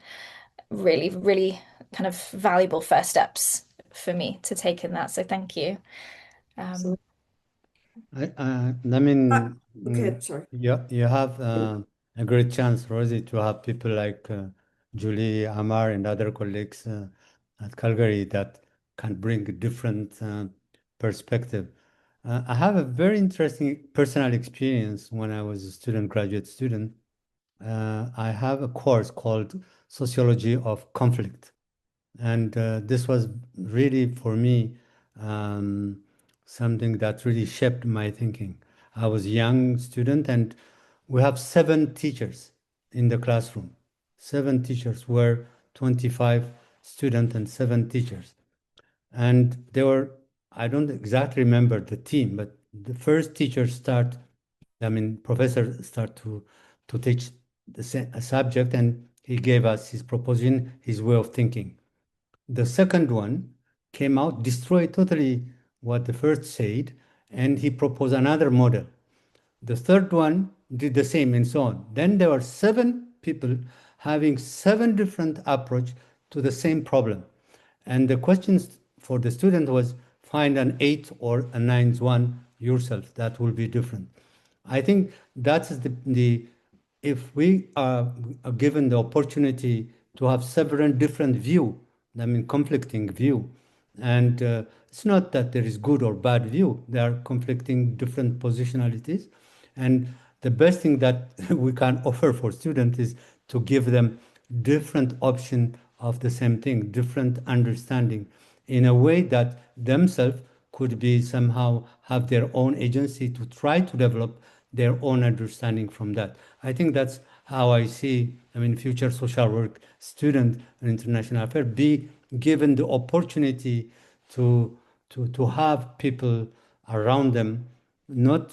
really, really kind of valuable first steps for me to take in that. So thank you. I mean, Okay, sorry. you have a great chance, Rosie, to have people like Julie, Amar, and other colleagues at Calgary that can bring a different perspective. I have a very interesting personal experience when I was a graduate student. I have a course called Sociology of Conflict. And this was really, for me, something that really shaped my thinking. I was a young student, and we have 7 teachers in the classroom. 7 teachers were 25 students and 7 teachers. And they were, I don't exactly remember the team, but the first teacher professor start to teach a subject, and he gave us his proposition, his way of thinking. The second one came out, destroyed totally what the first said, and he proposed another model. The third one did the same, and so on. Then there were 7 people having 7 different approach to the same problem. And the questions for the student was find an 8 or a 9 one yourself. That will be different. I think that's the if we are given the opportunity to have several different view, conflicting view, and it's not that there is good or bad view. There are conflicting different positionalities, and the best thing that we can offer for students is to give them different option of the same thing, different understanding, in a way that themselves could be somehow have their own agency to try to develop their own understanding from that. I think that's how I see, future social work student and international affairs be given the opportunity to have people around them, not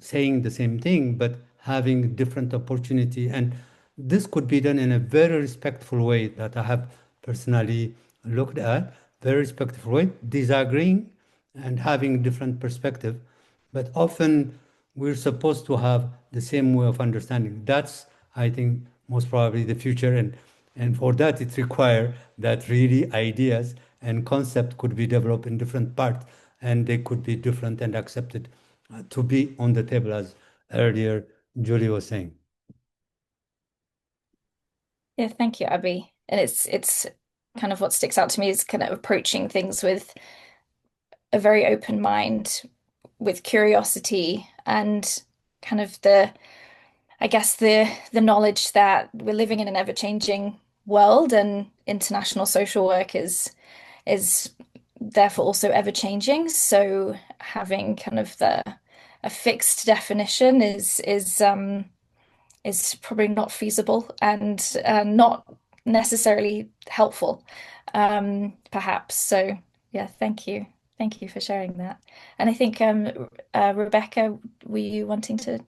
saying the same thing, but having different opportunity. And this could be done in a very respectful way that I have personally looked at, very respectful way, disagreeing and having different perspective. But often we're supposed to have the same way of understanding. That's, I think, most probably the future. And for that, it requires that really ideas and concept could be developed in different parts, and they could be different and accepted to be on the table, as earlier Julie was saying. Yeah, thank you, Abby. And it's kind of what sticks out to me is kind of approaching things with a very open mind, with curiosity, and kind of I guess the knowledge that we're living in an ever-changing world, and international social work is therefore also ever-changing. So having kind of a fixed definition is probably not feasible, and not necessarily helpful, perhaps. So yeah, thank you. Thank you for sharing that. And I think Rebecca, were you wanting to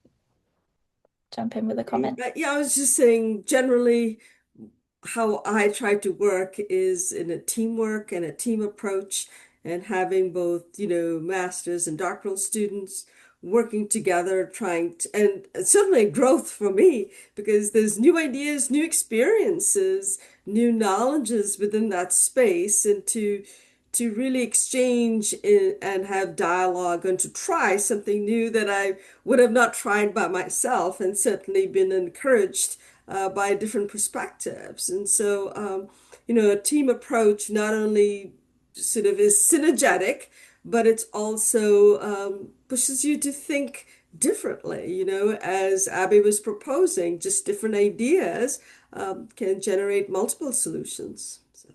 jump in with a comment? Yeah, I was just saying generally how I try to work is in a teamwork and a team approach, and having both, masters and doctoral students working together, trying to, and certainly growth for me, because there's new ideas, new experiences, new knowledges within that space, and to really exchange and have dialogue, and to try something new that I would have not tried by myself, and certainly been encouraged by different perspectives. And so, a team approach not only sort of is synergetic, but it's also pushes you to think differently, as Abby was proposing, just different ideas can generate multiple solutions. So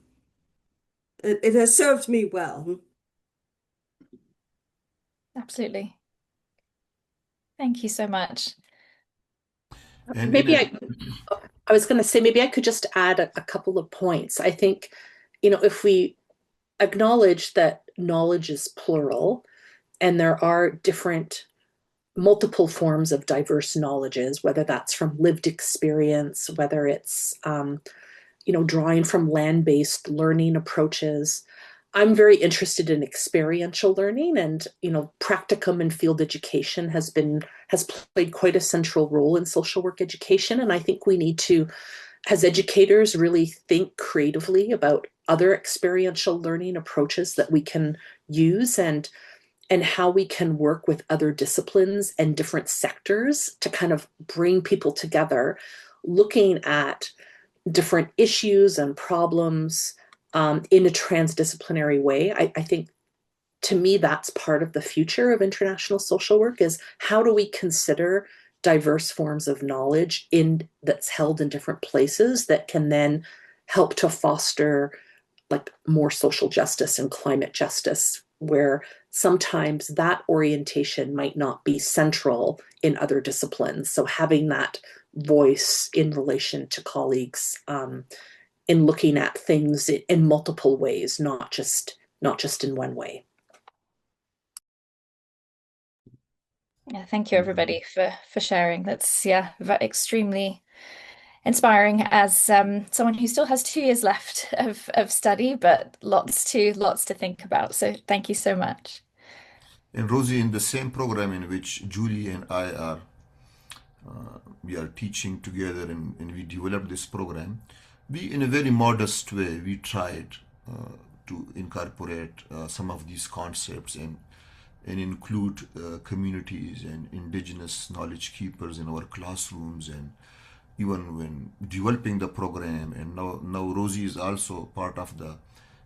it has served me well. Absolutely. Thank you so much. And Maybe I was going to say, maybe I could just add a couple of points. I think, if we acknowledge that knowledge is plural and there are different multiple forms of diverse knowledges, whether that's from lived experience, whether it's drawing from land-based learning approaches. I'm very interested in experiential learning, and practicum and field education has played quite a central role in social work education. And I think we need to, as educators, really think creatively about other experiential learning approaches that we can use, and how we can work with other disciplines and different sectors to kind of bring people together, looking at different issues and problems in a transdisciplinary way. I think, to me, that's part of the future of international social work, is how do we consider diverse forms of knowledge that's held in different places that can then help to foster like more social justice and climate justice, where sometimes that orientation might not be central in other disciplines. So having that voice in relation to colleagues in looking at things in multiple ways, not just in one way. Yeah, thank you everybody for sharing. That's extremely inspiring as someone who still has 2 years left of study, but lots to think about. So thank you so much. And Rosie, in the same program in which Julie and I are, we are teaching together, and we developed this program, we, in a very modest way, we tried to incorporate some of these concepts and include communities and indigenous knowledge keepers in our classrooms, and even when developing the program. And now Rosie is also part of the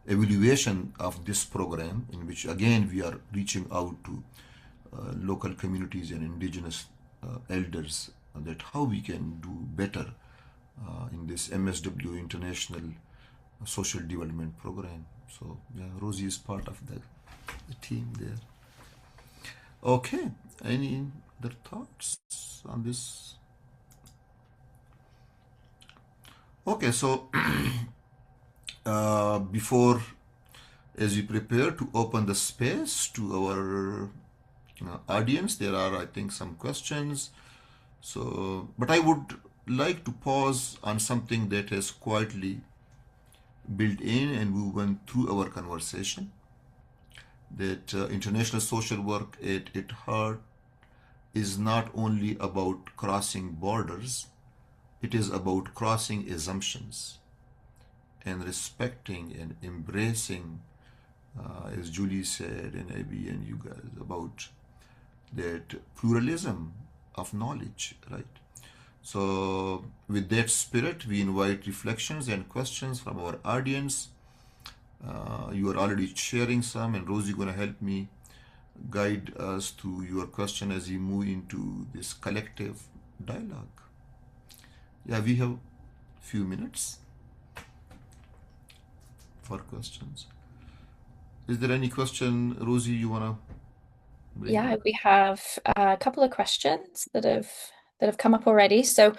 evaluation of this program, in which again we are reaching out to local communities and indigenous elders, that how we can do better in this MSW International Social Development Program. So yeah, Rosie is part of the team there. Okay, any other thoughts on this? Okay, so before, as we prepare to open the space to our audience, there are, I think, some questions. So, but I would like to pause on something that has quietly built in and woven through our conversation, that international social work at heart is not only about crossing borders, it is about crossing assumptions and respecting and embracing, as Julie said, and Abby and you guys, about that pluralism of knowledge, right? So with that spirit, we invite reflections and questions from our audience. You are already sharing some, and Rosie going to help me guide us to your question as we move into this collective dialogue. Yeah, we have few minutes for questions. Is there any question, Rosie, you want to bring up? We have a couple of questions that have come up already. So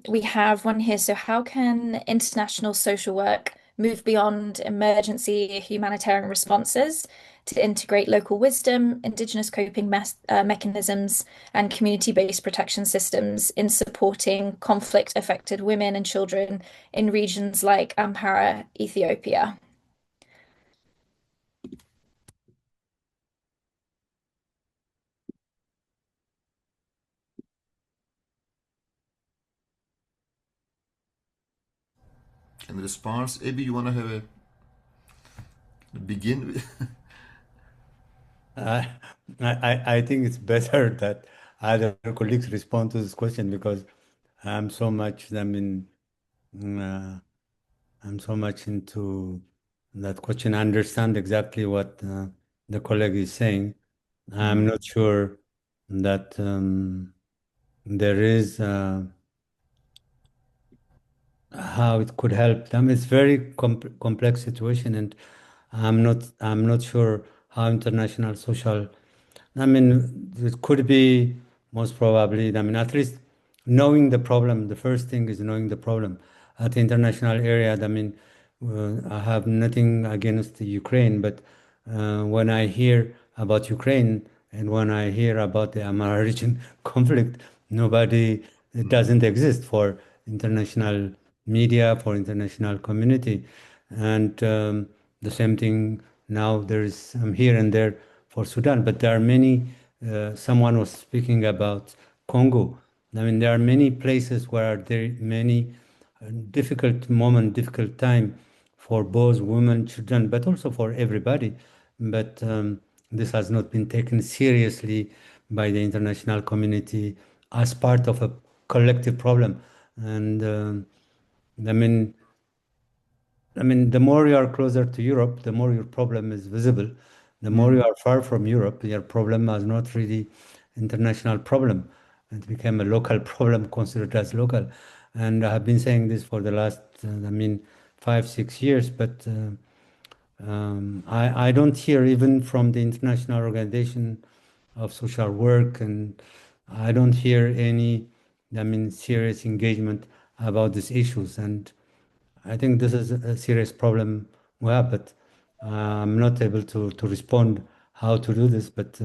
we have one here. So how can international social work move beyond emergency humanitarian responses to integrate local wisdom, Indigenous coping mechanisms, and community-based protection systems in supporting conflict-affected women and children in regions like Amhara, Ethiopia? In response, Abby, you want to have a begin with? I think it's better that other colleagues respond to this question, because I'm so much, I'm so much into that question. I understand exactly what the colleague is saying. I'm not sure that there is how it could help them. It's very complex situation, and I'm not sure how international social I mean, it could be most probably, I mean, at least knowing the problem. The first thing is knowing the problem. At the international area, I mean, I have nothing against the Ukraine, but when I hear about Ukraine and when I hear about the Amara region conflict, nobody, it doesn't exist for international media, for international community. And the same thing now, there's here and there for Sudan, but there are many, someone was speaking about Congo. I mean, there are many places where there are many difficult moment, difficult time for both women, children, but also for everybody. But this has not been taken seriously by the international community as part of a collective problem. And I mean, the more you are closer to Europe, the more your problem is visible. The more you are far from Europe, your problem is not really international problem. It became a local problem considered as local. And I have been saying this for the last, 5, 6 years, but I don't hear even from the International Organization of Social Work, and I don't hear any, serious engagement about these issues. And I think this is a serious problem we have, but I'm not able to respond how to do this, but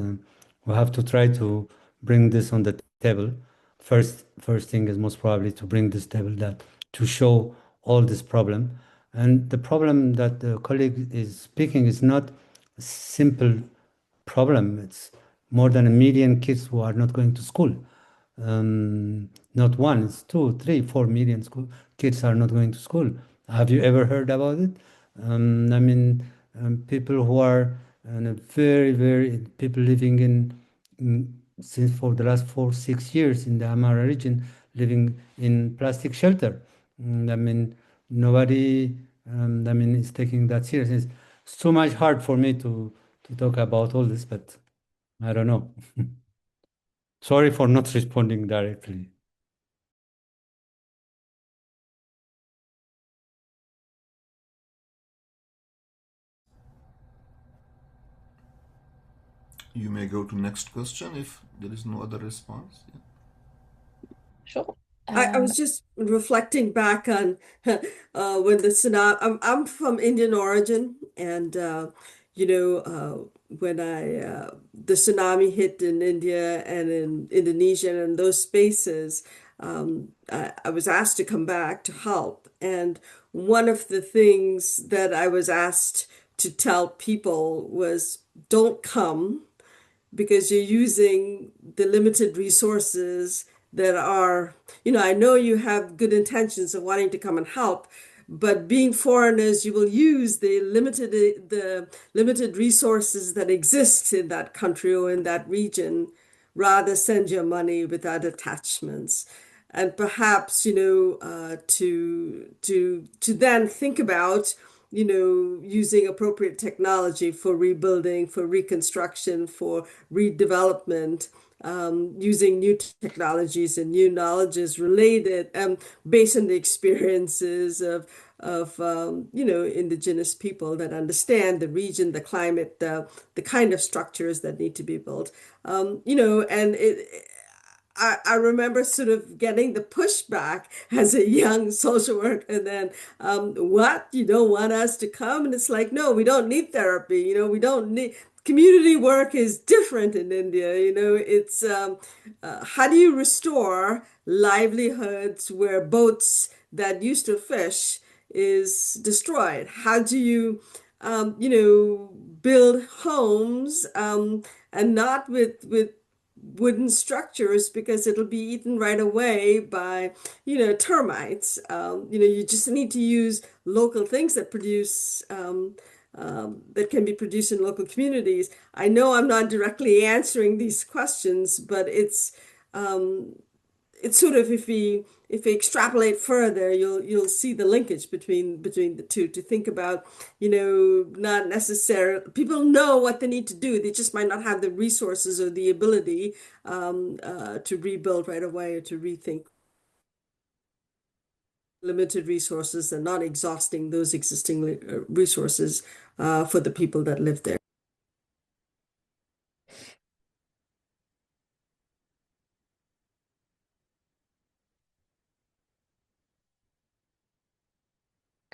we have to try to bring this on the table. First thing is most probably to bring this table that to show all this problem. And the problem that the colleague is speaking is not a simple problem. It's more than 1 million kids who are not going to school. Not one, it's 2, 3, 4 million kids are not going to school. Have you ever heard about it? People who are very people living since for the last 4, 6 years in the Amara region, living in plastic shelter. Nobody, is taking that serious. It's too much hard for me to talk about all this, but I don't know. Sorry for not responding directly. You may go to next question if there is no other response. Yeah. Sure. I was just reflecting back on when the tsunami. I'm from Indian origin, and when the tsunami hit in India and in Indonesia and those spaces, I was asked to come back to help. And one of the things that I was asked to tell people was, don't come because you're using the limited resources that are, I know you have good intentions of wanting to come and help, but being foreigners, you will use the limited resources that exist in that country or in that region, rather send your money without attachments. And perhaps, to then think about using appropriate technology for rebuilding, for reconstruction, for redevelopment, using new technologies and new knowledges related, based on the experiences of indigenous people that understand the region, the climate, the kind of structures that need to be built. And I remember sort of getting the pushback as a young social worker, and then, what? You don't want us to come? And it's like, no, we don't need therapy. We don't need community work is different in India. It's how do you restore livelihoods where boats that used to fish is destroyed? How do you, build homes, and not with wooden structures because it'll be eaten right away by termites. You just need to use local things that produce that can be produced in local communities. I know I'm not directly answering these questions, but it's sort of, if we extrapolate further, you'll see the linkage between the two, to think about, not necessarily people know what they need to do. They just might not have the resources or the ability to rebuild right away, or to rethink limited resources and not exhausting those existing resources for the people that live there.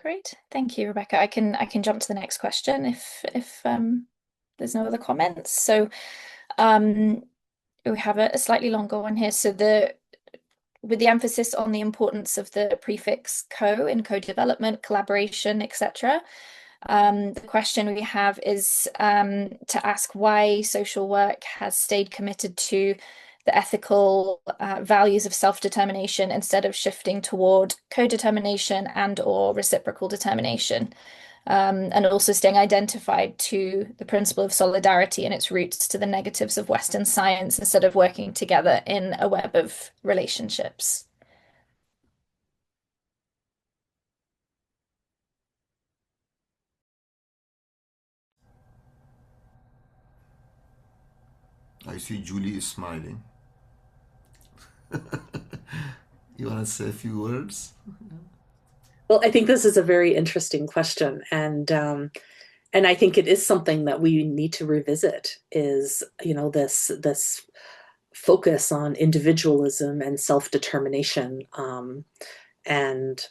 Great. Thank you, Rebecca. I can jump to the next question if there's no other comments. So we have a slightly longer one here. So with the emphasis on the importance of the prefix co in co-development, collaboration, etc. The question we have is to ask why social work has stayed committed to the ethical values of self-determination instead of shifting toward co-determination and/or reciprocal determination, and also staying identified to the principle of solidarity and its roots to the negatives of Western science instead of working together in a web of relationships. I see Julie is smiling. You want to say a few words? Well, I think this is a very interesting question, and I think it is something that we need to revisit. Is this focus on individualism and self-determination, and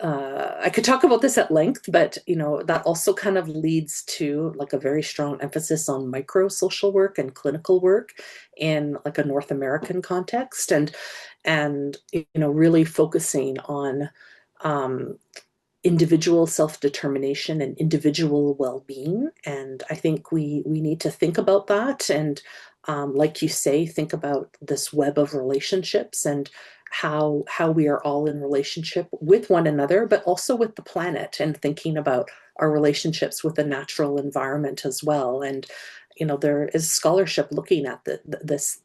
I could talk about this at length, but that also kind of leads to like a very strong emphasis on micro social work and clinical work in like a North American context, and really focusing on individual self-determination and individual well-being. And I think we need to think about that, and like you say, think about this web of relationships and how we are all in relationship with one another, but also with the planet, and thinking about our relationships with the natural environment as well. And there is scholarship looking at this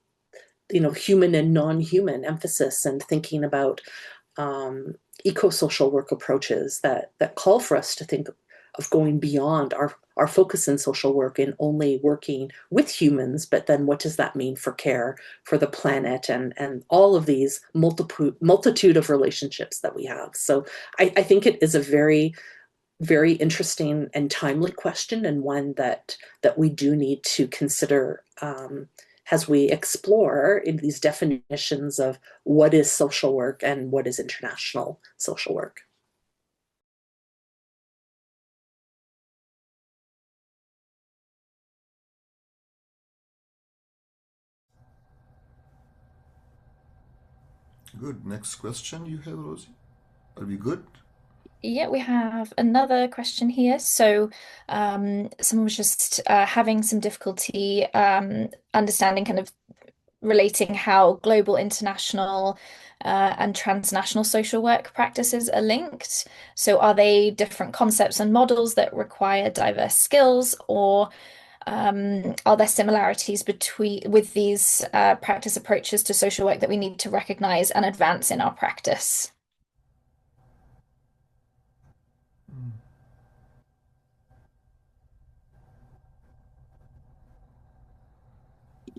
human and non-human emphasis, and thinking about eco-social work approaches that call for us to think of going beyond our focus in social work and only working with humans, but then what does that mean for care for the planet and all of these multitude of relationships that we have. So I think it is a very, very interesting and timely question, and one that we do need to consider as we explore in these definitions of what is social work and what is international social work. Good. Next question you have, Rosie? Are we good? Yeah, we have another question here. So someone was just having some difficulty understanding, kind of relating how global, international, and transnational social work practices are linked. So are they different concepts and models that require diverse skills, or are there similarities with these practice approaches to social work that we need to recognize and advance in our practice?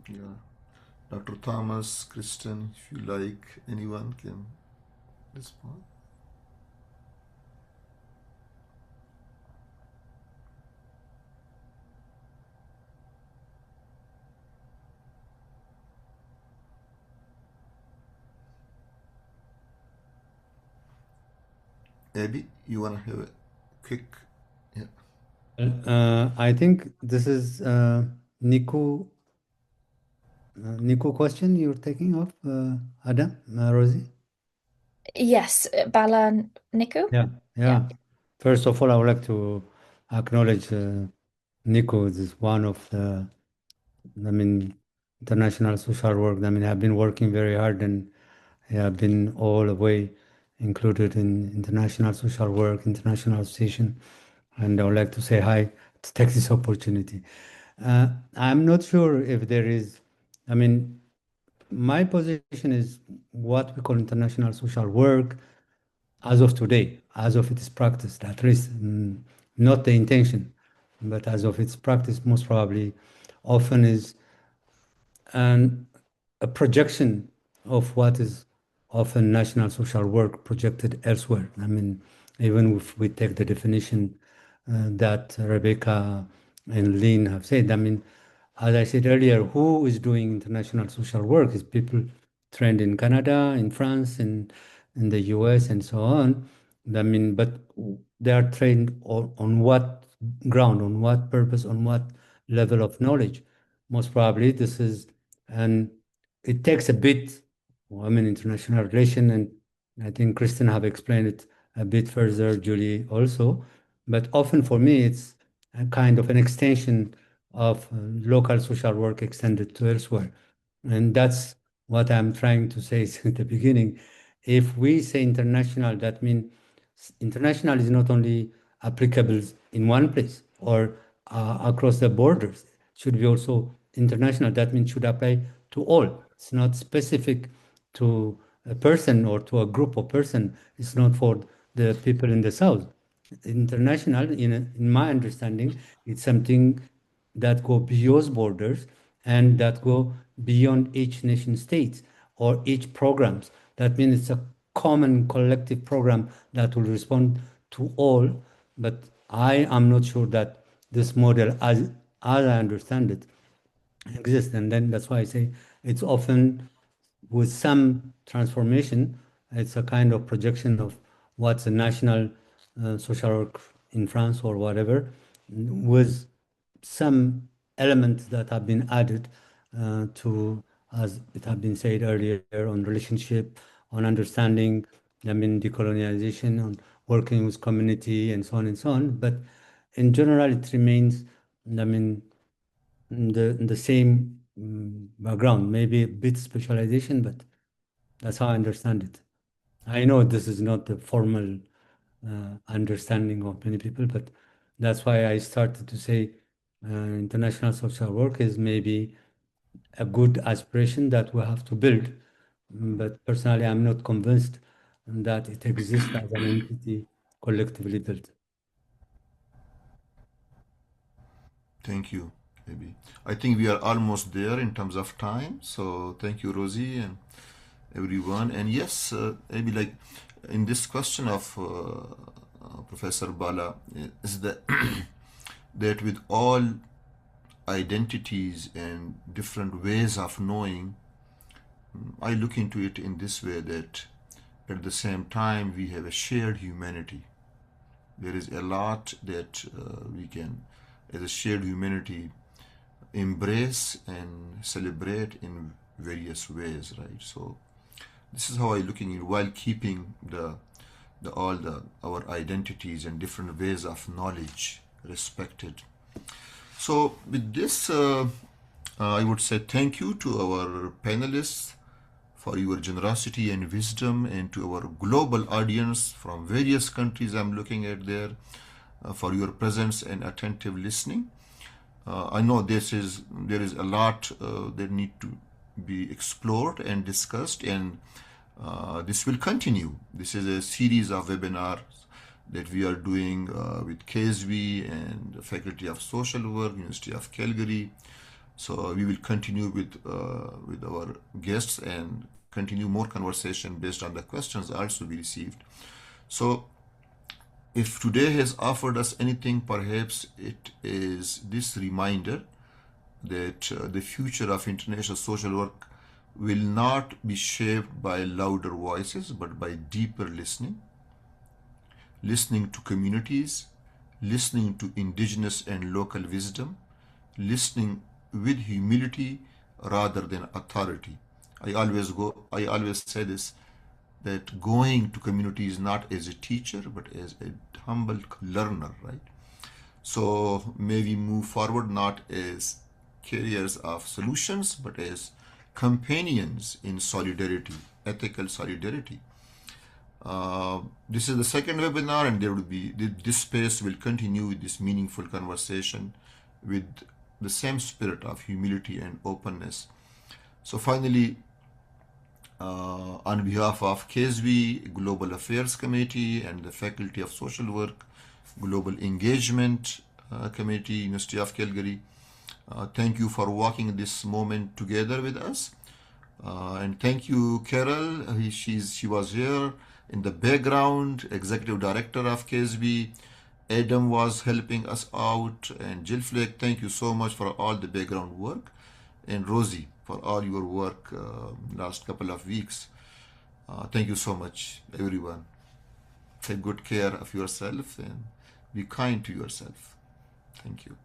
Yeah. Dr. Thomas, Kristen, if you like, anyone can respond. Abby, you want to have a quick? Yeah. I think this is Niku question you're taking of Adam, Rosie. Yes, Bala Niku. Yeah. Yeah. First of all, I would like to acknowledge Nico is one of the, international social work. Have been working very hard, and have been all the way included in international social work, international association. And I would like to say hi to take this opportunity. I'm not sure if there is, my position is what we call international social work as of today, as of its practice, at least not the intention, but as of its practice, most probably often is a projection of what is often national social work projected elsewhere. Even if we take the definition that Rebecca and Lynn have said, as I said earlier, who is doing international social work is people trained in Canada, in France, in the US, and so on. I mean, but they are trained on what ground, on what purpose, on what level of knowledge? Most probably this is, and it takes a bit, I mean, international relation, and I think Kristen have explained it a bit further, Julie also, but often for me, it's a kind of an extension of local social work extended to elsewhere. And that's what I'm trying to say since the beginning. If we say international, that means international is not only applicable in one place or across the borders. It should be also international. That means should apply to all. It's not specific to a person or to a group of person. It's not for the people in the south. International, in my understanding, it's something that go beyond borders and that go beyond each nation state or each programs. That means it's a common collective program that will respond to all. But I am not sure that this model, as I understand it, exists. And then that's why I say it's often with some transformation, it's a kind of projection of what's a national social work in France or whatever, with some elements that have been added to, as it had been said earlier, on relationship, on understanding, I mean, decolonialization, on working with community, and so on and so on. But in general, it remains, I mean, the same background, maybe a bit specialization, but that's how I understand it. I know this is not the formal understanding of many people, but that's why I started to say international social work is maybe a good aspiration that we have to build. But personally, I'm not convinced that it exists as an entity collectively built. Thank you, maybe. I think we are almost there in terms of time. So thank you, Rosie, and everyone. And yes, maybe like in this question of Professor Bala, is that that with all identities and different ways of knowing, I look into it in this way that at the same time we have a shared humanity. There is a lot that we can, as a shared humanity, embrace and celebrate in various ways, right? So this is how I looking at while keeping our identities and different ways of knowledge respected. So with this, I would say thank you to our panelists for your generosity and wisdom, and to our global audience from various countries I'm looking at there, for your presence and attentive listening. I know there is a lot that need to be explored and discussed, and this will continue. This is a series of webinars that we are doing with KSV and the Faculty of Social Work, University of Calgary. So we will continue with our guests and continue more conversation based on the questions also we received. So if today has offered us anything, perhaps it is this reminder that the future of international social work will not be shaped by louder voices, but by deeper listening to communities, listening to indigenous and local wisdom, listening with humility rather than authority. I always say this, that going to communities not as a teacher, but as a humble learner, right? So may we move forward not as carriers of solutions, but as companions in solidarity, ethical solidarity. This is the second webinar, and this space will continue with this meaningful conversation with the same spirit of humility and openness. So finally, on behalf of KSV Global Affairs Committee and the Faculty of Social Work Global Engagement Committee, University of Calgary, thank you for walking this moment together with us. And thank you, Carol. She was here in the background, Executive Director of KSV. Adam was helping us out, and Jill Flake, thank you so much for all the background work. And Rosie, for all your work last couple of weeks. Thank you so much, everyone. take good care of yourself and be kind to yourself. Thank you.